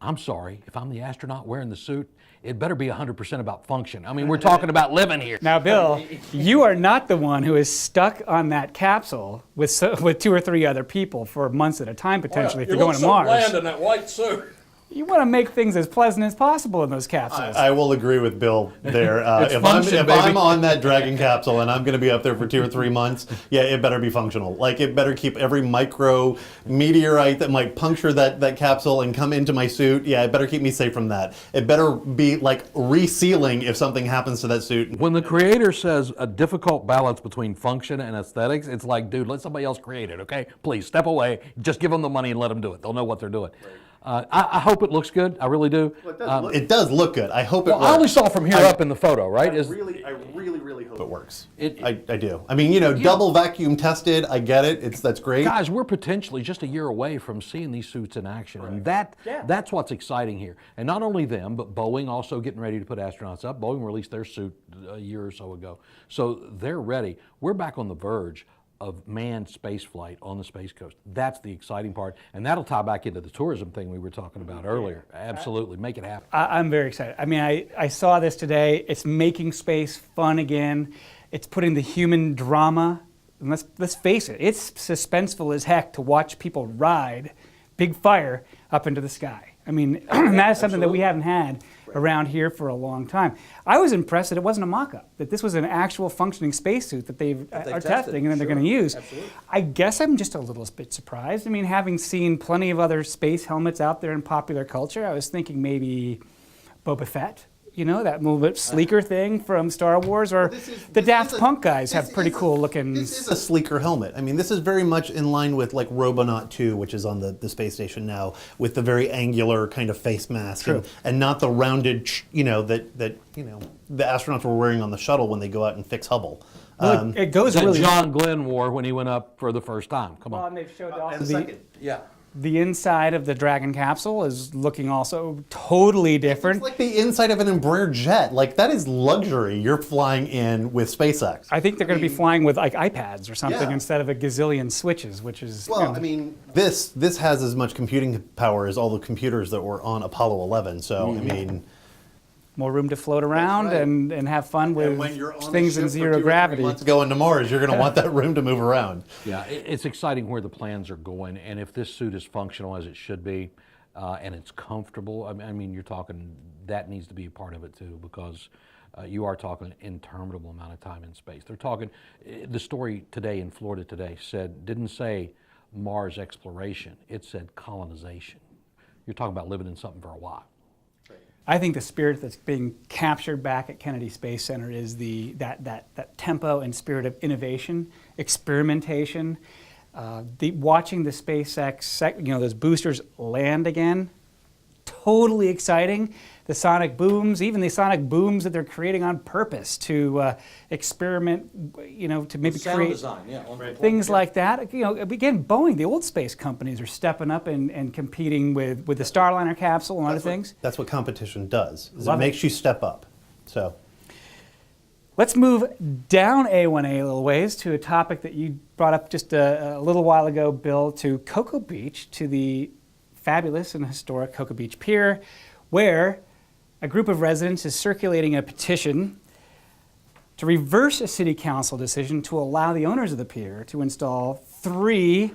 B: I'm sorry, if I'm the astronaut wearing the suit, it better be 100% about function. I mean, we're talking about living here.
A: Now, Bill, you are not the one who is stuck on that capsule with 2 or 3 other people for months at a time, potentially, if you're going to Mars.
G: Bland in that white suit.
A: You want to make things as pleasant as possible in those capsules.
C: I will agree with Bill there. If I'm on that Dragon capsule and I'm going to be up there for 2 or 3 months, yeah, it better be functional. Like, it better keep every micro meteorite that might puncture that capsule and come into my suit. Yeah, it better keep me safe from that. It better be like resealing if something happens to that suit.
B: When the creator says a difficult balance between function and aesthetics, it's like, dude, let somebody else create it, okay? Please, step away. Just give them the money and let them do it. They'll know what they're doing. Right. I hope it looks good. I really do.
C: Well, it does look good. I hope it works.
B: I only saw from here up in the photo, right?
C: I really hope it works. I do. I mean, double vacuum tested. I get it. That's great.
B: Guys, we're potentially just a year away from seeing these suits in action, and that's what's exciting here. And not only them, but Boeing also getting ready to put astronauts up. Boeing released their suit a year or so ago, so they're ready. We're back on the verge of manned space flight on the Space Coast. That's the exciting part, and that'll tie back into the tourism thing we were talking about earlier. Absolutely, make it happen.
A: I'm very excited. I mean, I saw this today. It's making space fun again. It's putting the human drama, and let's face it, it's suspenseful as heck to watch people ride big fire up into the sky. I mean, that is something that we haven't had around here for a long time. I was impressed that it wasn't a mock-up, that this was an actual functioning spacesuit that they are testing and then they're going to use.
G: Absolutely.
A: I guess I'm just a little bit surprised. I mean, having seen plenty of other space helmets out there in popular culture, I was thinking maybe Boba Fett. That little bit sleeker thing from Star Wars, or the Daft Punk guys have pretty cool looking.
C: This is a sleeker helmet. I mean, this is very much in line with like Robonaut 2, which is on the space station now, with the very angular kind of face mask, and not the rounded, that the astronauts were wearing on the shuttle when they go out and fix Hubble.
A: Well, it goes
B: that
A: really.
B: John Glenn wore when he went up for the first time. Come on.
A: And they've showed off
C: the second.
G: Yeah.
A: The inside of the Dragon capsule is looking also totally different.
C: It's like the inside of an Embraer jet. Like, that is luxury you're flying in with SpaceX.
A: I think they're going to be flying with like iPads or something
C: Yeah.
A: instead of a gazillion switches, which is...
C: Well, I mean, this has as much computing power as all the computers that were on Apollo 11. So, I mean...
A: more room to float around
C: right.
A: and have fun with
C: And when you're on
A: things
C: a
A: in
C: ship
A: zero
C: for 2 or 3
A: gravity.
C: months going to Mars, you're going to want that room to move around.
B: Yeah, it's exciting where the plans are going, and if this suit is functional as it should be, and it's comfortable, I mean, you're talking, that needs to be a part of it too, because you are talking an interminable amount of time in space. They're talking, the story today in Florida today didn't say Mars exploration, it said colonization. You're talking about living in something for a while.
A: I think the spirit that's being captured back at Kennedy Space Center is that tempo and spirit of innovation, experimentation. Watching the SpaceX, those boosters land again, totally exciting. The sonic booms, even the sonic booms that they're creating on purpose to experiment, to maybe create
B: design, yeah,
A: things like that. Again, Boeing, the old space companies are stepping up and competing with the Starliner capsule and other things.
C: That's what competition does. Is it
A: Love it.
C: makes you step up. So,
A: Let's move down A1A a little ways to a topic that you brought up just a little while ago, Bill, to Cocoa Beach, to the fabulous and historic Cocoa Beach Pier, where a group of residents is circulating a petition to reverse a city council decision to allow the owners of the pier to install 3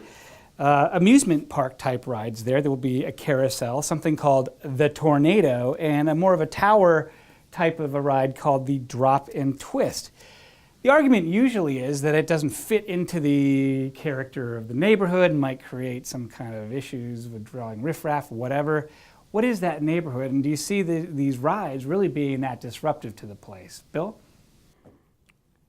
A: amusement park type rides there. There will be a carousel, something called the Tornado, and a more of a tower type of a ride called the Drop and Twist. The argument usually is that it doesn't fit into the character of the neighborhood and might create some kind of issues with drawing riffraff, whatever. What is that neighborhood, and do you see these rides really being that disruptive to the place? Bill?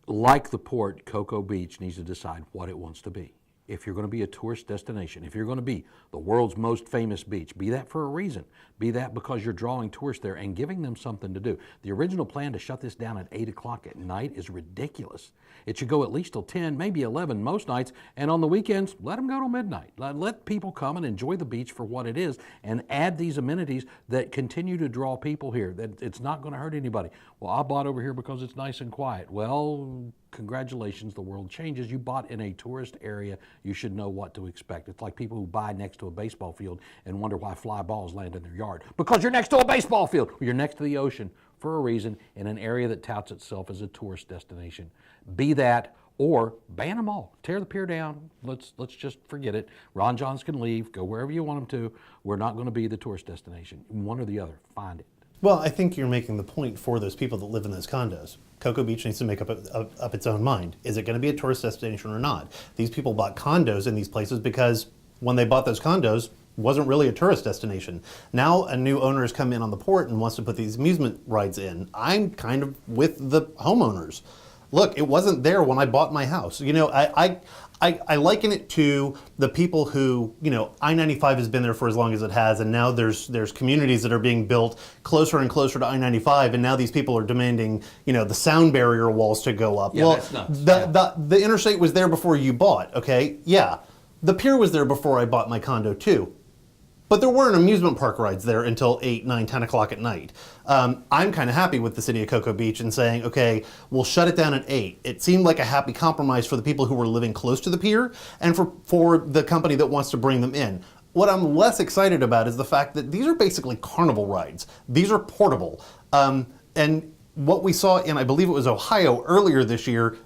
B: Like the port, Cocoa Beach needs to decide what it wants to be. If you're going to be a tourist destination, if you're going to be the world's most famous beach, be that for a reason. Be that because you're drawing tourists there and giving them something to do. The original plan to shut this down at 8 o'clock at night is ridiculous. It should go at least till 10, maybe 11 most nights, and on the weekends, let them go till midnight. Let people come and enjoy the beach for what it is and add these amenities that continue to draw people here. That it's not going to hurt anybody. Well, I bought over here because it's nice and quiet. Well, congratulations, the world changes. You bought in a tourist area, you should know what to expect. It's like people who buy next to a baseball field and wonder why fly balls land in their yard. Because you're next to a baseball field. Well, you're next to the ocean for a reason in an area that touts itself as a tourist destination. Be that or ban them all. Tear the pier down. Let's just forget it. Ron Johns can leave. Go wherever you want him to. We're not going to be the tourist destination. One or the other. Find it.
C: well, I think you're making the point for those people that live in those condos. Cocoa Beach needs to make up its own mind. Is it going to be a tourist destination or not? These people bought condos in these places because when they bought those condos, wasn't really a tourist destination. Now a new owner has come in on the port and wants to put these amusement rides in. I'm kind of with the homeowners. Look, it wasn't there when I bought my house. I liken it to the people who, I-95 has been there for as long as it has, and now there's communities that are being built closer and closer to I-95, and now these people are demanding, the sound barrier walls to go up.
B: Yeah,
C: well,
B: that's nuts.
C: The interstate was there before you bought, okay? Yeah. The pier was there before I bought my condo too. But there weren't amusement park rides there until 8, 9, 10 o'clock at night. I'm kind of happy with the city of Cocoa Beach and saying, okay, we'll shut it down at 8. It seemed like a happy compromise for the people who were living close to the pier and for the company that wants to bring them in. What I'm less excited about is the fact that these are basically carnival rides. These are portable. And what we saw in, I believe it was Ohio earlier this year,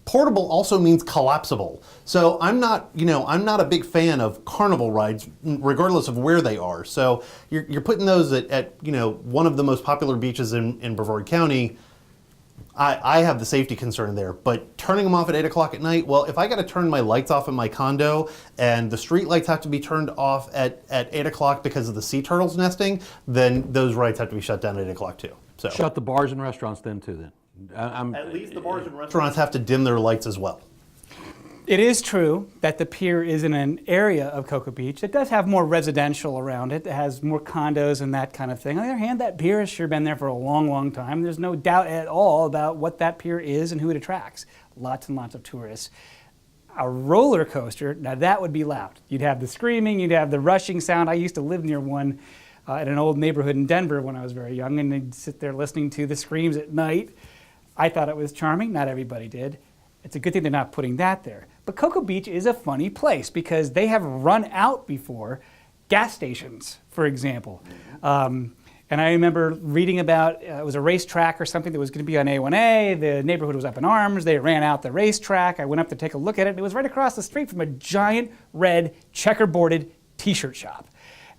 C: portable also means collapsible. So I'm not a big fan of carnival rides, regardless of where they are. So you're putting those at one of the most popular beaches in Brevard County. I have the safety concern there, but turning them off at 8 o'clock at night, well, if I got to turn my lights off in my condo and the street lights have to be turned off at 8 o'clock because of the sea turtles nesting, then those rides have to be shut down at 8 o'clock too. So
B: Shut the bars and restaurants then too then.
C: At least the bars and restaurants have to dim their lights as well.
A: It is true that the pier is in an area of Cocoa Beach that does have more residential around it, that has more condos and that kind of thing. On the other hand, that pier has sure been there for a long, long time. There's no doubt at all about what that pier is and who it attracts. Lots and lots of tourists. A roller coaster, now that would be loud. You'd have the screaming, you'd have the rushing sound. I used to live near one in an old neighborhood in Denver when I was very young, and they'd sit there listening to the screams at night. I thought it was charming. Not everybody did. It's a good thing they're not putting that there. But Cocoa Beach is a funny place because they have run out before gas stations, for example. And I remember reading about, it was a racetrack or something that was going to be on A1A. The neighborhood was up in arms. They ran out the racetrack. I went up to take a look at it. It was right across the street from a giant red checkerboarded t-shirt shop.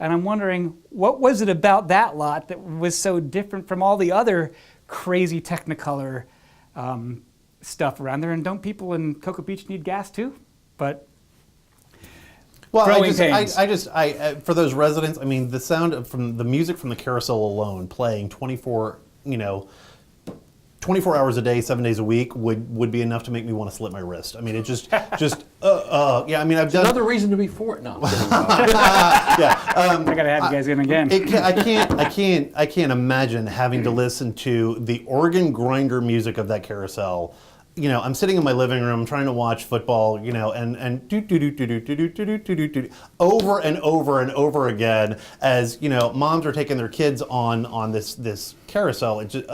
A: And I'm wondering, what was it about that lot that was so different from all the other crazy Technicolor stuff around there? And don't people in Cocoa Beach need gas too? But
C: well,
A: growing pains.
C: I for those residents, I mean, the sound from the music from the carousel alone, playing 24 hours a day, 7 days a week would be enough to make me want to slit my wrist. I mean, it just yeah. I mean, I've done
B: Another reason to be for it. No.
C: yeah.
A: I gotta have you guys in again.
C: I can't imagine having to listen to the organ grinder music of that carousel. You know, I'm sitting in my living room trying to watch football, you know, and do do do do do do do do do over and over and over again as, you know, moms are taking their kids on this carousel. It just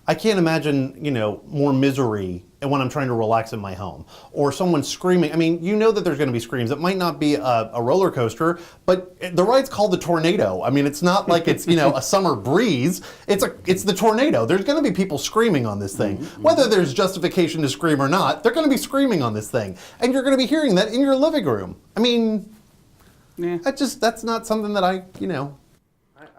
C: I can't imagine, you know, more misery when I'm trying to relax in my home. Or someone screaming. I mean, you know that there's going to be screams. It might not be a roller coaster, but the ride's called the Tornado. I mean, it's not like it's, you know, a summer breeze. It's the Tornado. There's going to be people screaming on this thing. Whether there's justification to scream or not, they're going to be screaming on this thing. And you're going to be hearing that in your living room. I mean,
A: Yeah.
C: that's not something that I, you know.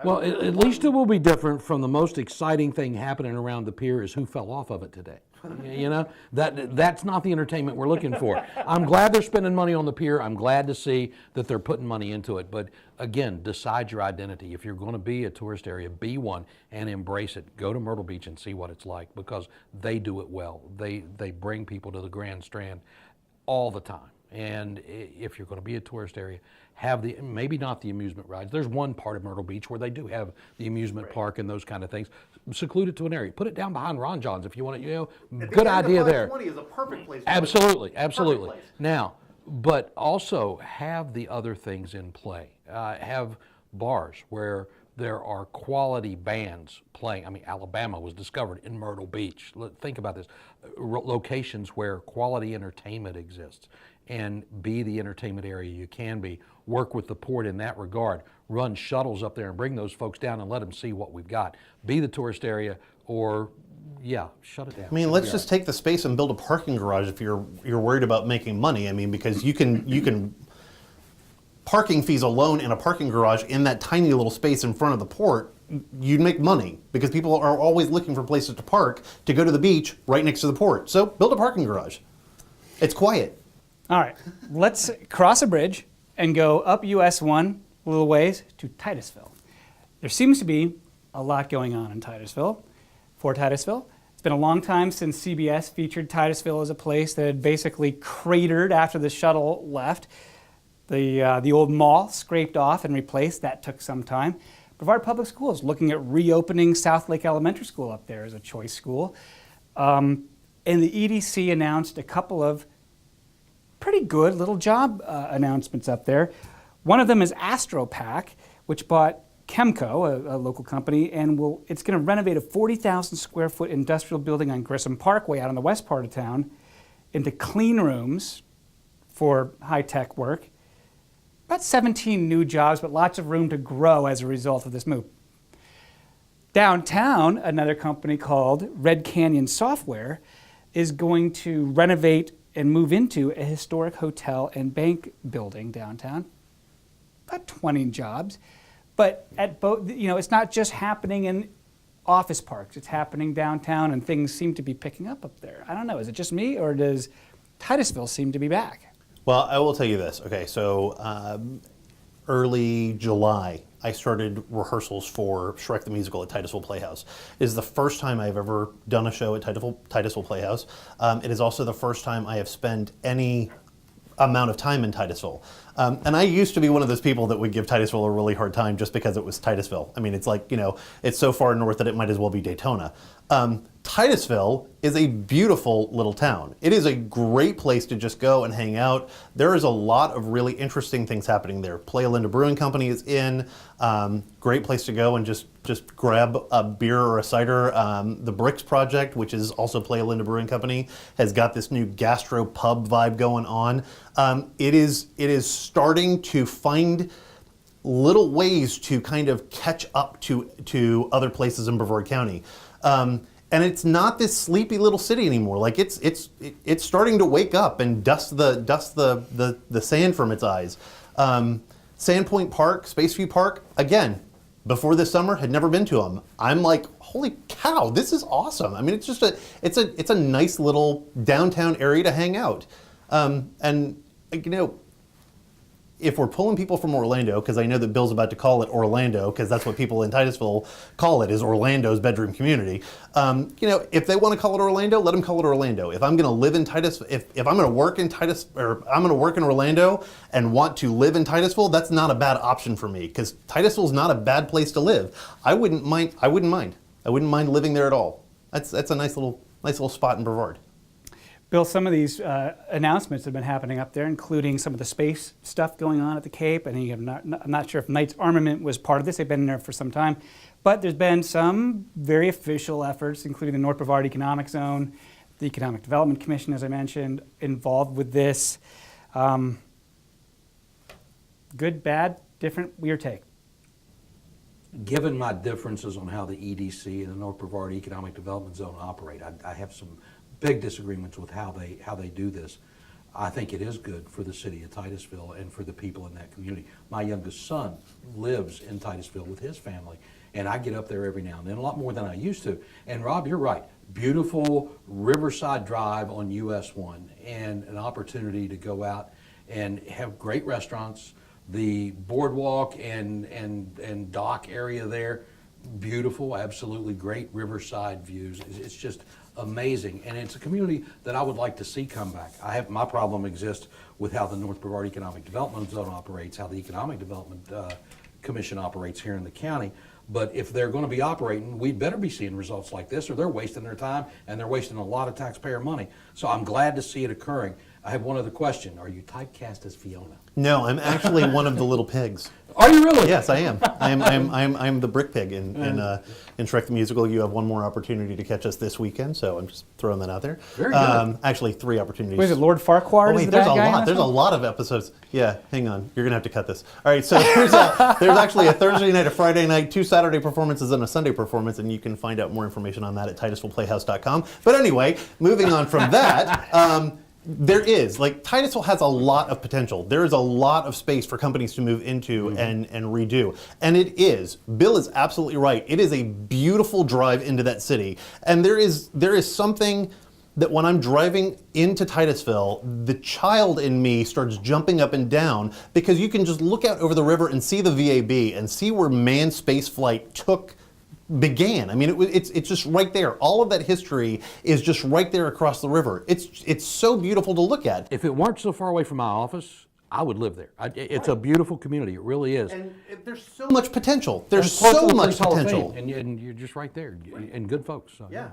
B: Well, at least it will be different from the most exciting thing happening around the pier is who fell off of it today. You know, that's not the entertainment we're looking for. I'm glad they're spending money on the pier. I'm glad to see that they're putting money into it. But again, decide your identity. If you're going to be a tourist area, be one and embrace it. Go to Myrtle Beach and see what it's like because they do it well. They bring people to the Grand Strand all the time. And if you're going to be a tourist area, have maybe not the amusement rides. There's one part of Myrtle Beach where they do have the amusement park and those kind of things. Seclude it to an area. Put it down behind Ron John's if you want to, you know, good idea there.
C: 20 is a perfect place.
B: Absolutely.
C: Perfect place.
B: Now, but also have the other things in play. Have bars where there are quality bands playing. I mean, Alabama was discovered in Myrtle Beach. Think about this. Locations where quality entertainment exists. And be the entertainment area you can be. Work with the port in that regard. Run shuttles up there and bring those folks down and let them see what we've got. Be the tourist area or, yeah, shut it down.
C: I mean, let's just take the space and build a parking garage if you're worried about making money. I mean, because you can parking fees alone in a parking garage in that tiny little space in front of the port, you'd make money because people are always looking for places to park to go to the beach right next to the port. So build a parking garage. It's quiet.
A: All right, let's cross a bridge and go up US 1 a little ways to Titusville. There seems to be a lot going on in Titusville, for Titusville. It's been a long time since CBS featured Titusville as a place that had basically cratered after the shuttle left. The old mall scraped off and replaced. That took some time. Brevard Public Schools looking at reopening South Lake Elementary School up there as a choice school. And the EDC announced a couple of pretty good little job announcements up there. One of them is AstroPac, which bought Chemco, a local company, and it's going to renovate a 40,000 square foot industrial building on Grissom Parkway out in the west part of town into clean rooms for high-tech work. About 17 new jobs, but lots of room to grow as a result of this move. Downtown, another company called Red Canyon Software is going to renovate and move into a historic hotel and bank building downtown. About 20 jobs. But at both, you know, it's not just happening in office parks. It's happening downtown, and things seem to be picking up there. I don't know. Is it just me, or does Titusville seem to be back?
C: Well, I will tell you this. Okay, so early July, I started rehearsals for Shrek the Musical at Titusville Playhouse. It is the first time I've ever done a show at Titusville Playhouse. It is also the first time I have spent any amount of time in Titusville. And I used to be one of those people that would give Titusville a really hard time just because it was Titusville. I mean, it's like, you know, it's so far north that it might as well be Daytona. Titusville is a beautiful little town. It is a great place to just go and hang out. There is a lot of really interesting things happening there. Playa Linda Brewing Company is in. Great place to go and just grab a beer or a cider. The Bricks Project, which is also Playa Linda Brewing Company, has got this new gastro pub vibe going on. It is starting to find little ways to kind of catch up to other places in Brevard County. And it's not this sleepy little city anymore. Like it's starting to wake up and dust the sand from its eyes. Sandpoint Park, Spaceview Park, again, before this summer, had never been to them. I'm like, holy cow, this is awesome. I mean, it's just it's a nice little downtown area to hang out. And you know, if we're pulling people from Orlando, because I know that Bill's about to call it Orlando, because that's what people in Titusville call it, is Orlando's bedroom community. You know, if they want to call it Orlando, let them call it Orlando. If I'm going to live in if I'm going to work in Titus, or I'm going to work in Orlando and want to live in Titusville, that's not a bad option for me, because Titusville's not a bad place to live. I wouldn't mind living there at all. That's a nice little spot in Brevard.
A: Bill, some of these announcements have been happening up there, including some of the space stuff going on at the Cape. And I'm not sure if Knights Armament was part of this. They've been in there for some time. But there's been some very official efforts, including the North Brevard Economic Zone, the Economic Development Commission, as I mentioned, involved with this. Good, bad, different, your take?
B: Given my differences on how the EDC and the North Brevard Economic Development Zone operate, I have some big disagreements with how they do this. I think it is good for the city of Titusville and for the people in that community. My youngest son lives in Titusville with his family, and I get up there every now and then, a lot more than I used to. And Rob, you're right. Beautiful Riverside Drive on US 1, and an opportunity to go out and have great restaurants. The boardwalk and dock area there, beautiful, absolutely great riverside views. It's just amazing, and it's a community that I would like to see come back. My problem exists with how the North Brevard Economic Development Zone operates, how the Economic Development Commission operates here in the county. But if they're going to be operating, we better be seeing results like this, or they're wasting their time and they're wasting a lot of taxpayer money. So I'm glad to see it occurring. I have one other question. Are you typecast as Fiona?
C: No, I'm actually one of the little pigs.
B: Are you really?
C: Yes, I am. I'm the brick pig in Shrek the Musical. You have one more opportunity to catch us this weekend, so I'm just throwing that out there.
B: Very good.
C: Actually, 3 opportunities.
A: Wait, is it Lord Farquhar?
C: Oh, wait, there's a lot. There's a lot of episodes. Yeah, hang on. You're gonna have to cut this. All right, so there's actually a Thursday night, a Friday night, 2 Saturday performances, and a Sunday performance, and you can find out more information on that at TitusvillePlayhouse.com. But anyway, moving on from that. There is, Titusville has a lot of potential. There is a lot of space for companies to move into and redo. And it is. Bill is absolutely right. It is a beautiful drive into that city. And there is something that when I'm driving into Titusville, the child in me starts jumping up and down, because you can just look out over the river and see the VAB and see where manned space flight began. I mean, it's just right there. All of that history is just right there across the river. It's so beautiful to look at.
B: If it weren't so far away from my office, I would live there. It's a beautiful community. It really is.
C: And there's so much potential. There's so much potential.
B: And you're just right there, and good folks. So,
C: yeah.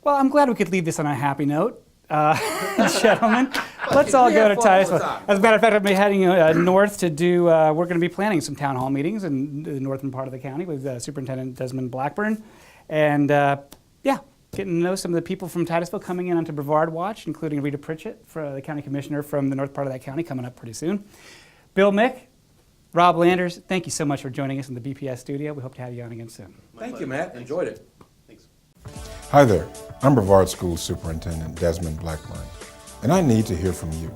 A: Well, I'm glad we could leave this on a happy note. Gentlemen, let's all go to Titusville. As a matter of fact, I'm heading north to do, we're going to be planning some town hall meetings in the northern part of the county with Superintendent Desmond Blackburn. And yeah, getting to know some of the people from Titusville coming in onto Brevard Watch, including Rita Pritchett, the county commissioner from the north part of that county, coming up pretty soon. Bill Mick, Rob Landers, thank you so much for joining us in the BPS studio. We hope to have you on again soon.
B: Thank you, Matt. Enjoyed it.
D: Hi there, I'm Brevard School Superintendent Desmond Blackburn, and I need to hear from you.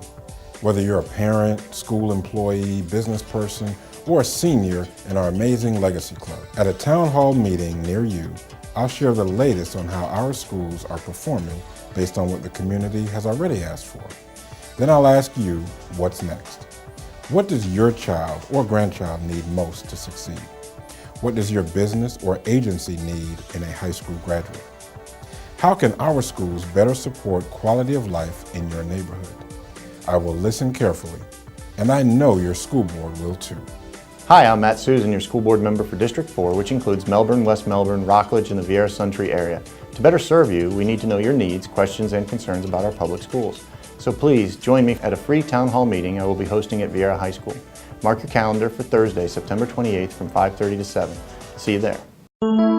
D: Whether you're a parent, school employee, business person, or a senior in our amazing Legacy Club. At a town hall meeting near you, I'll share the latest on how our schools are performing based on what the community has already asked for. Then I'll ask you, what's next? What does your child or grandchild need most to succeed? What does your business or agency need in a high school graduate? How can our schools better support quality of life in your neighborhood? I will listen carefully, and I know your school board will too.
E: Hi, I'm Matt Susan, your school board member for District 4, which includes Melbourne, West Melbourne, Rockledge, and the Vieira Suntree area. To better serve you, we need to know your needs, questions, and concerns about our public schools. So please join me at a free town hall meeting I will be hosting at Vieira High School. Mark your calendar for Thursday, September 28th from 5:30 to 7. See you there.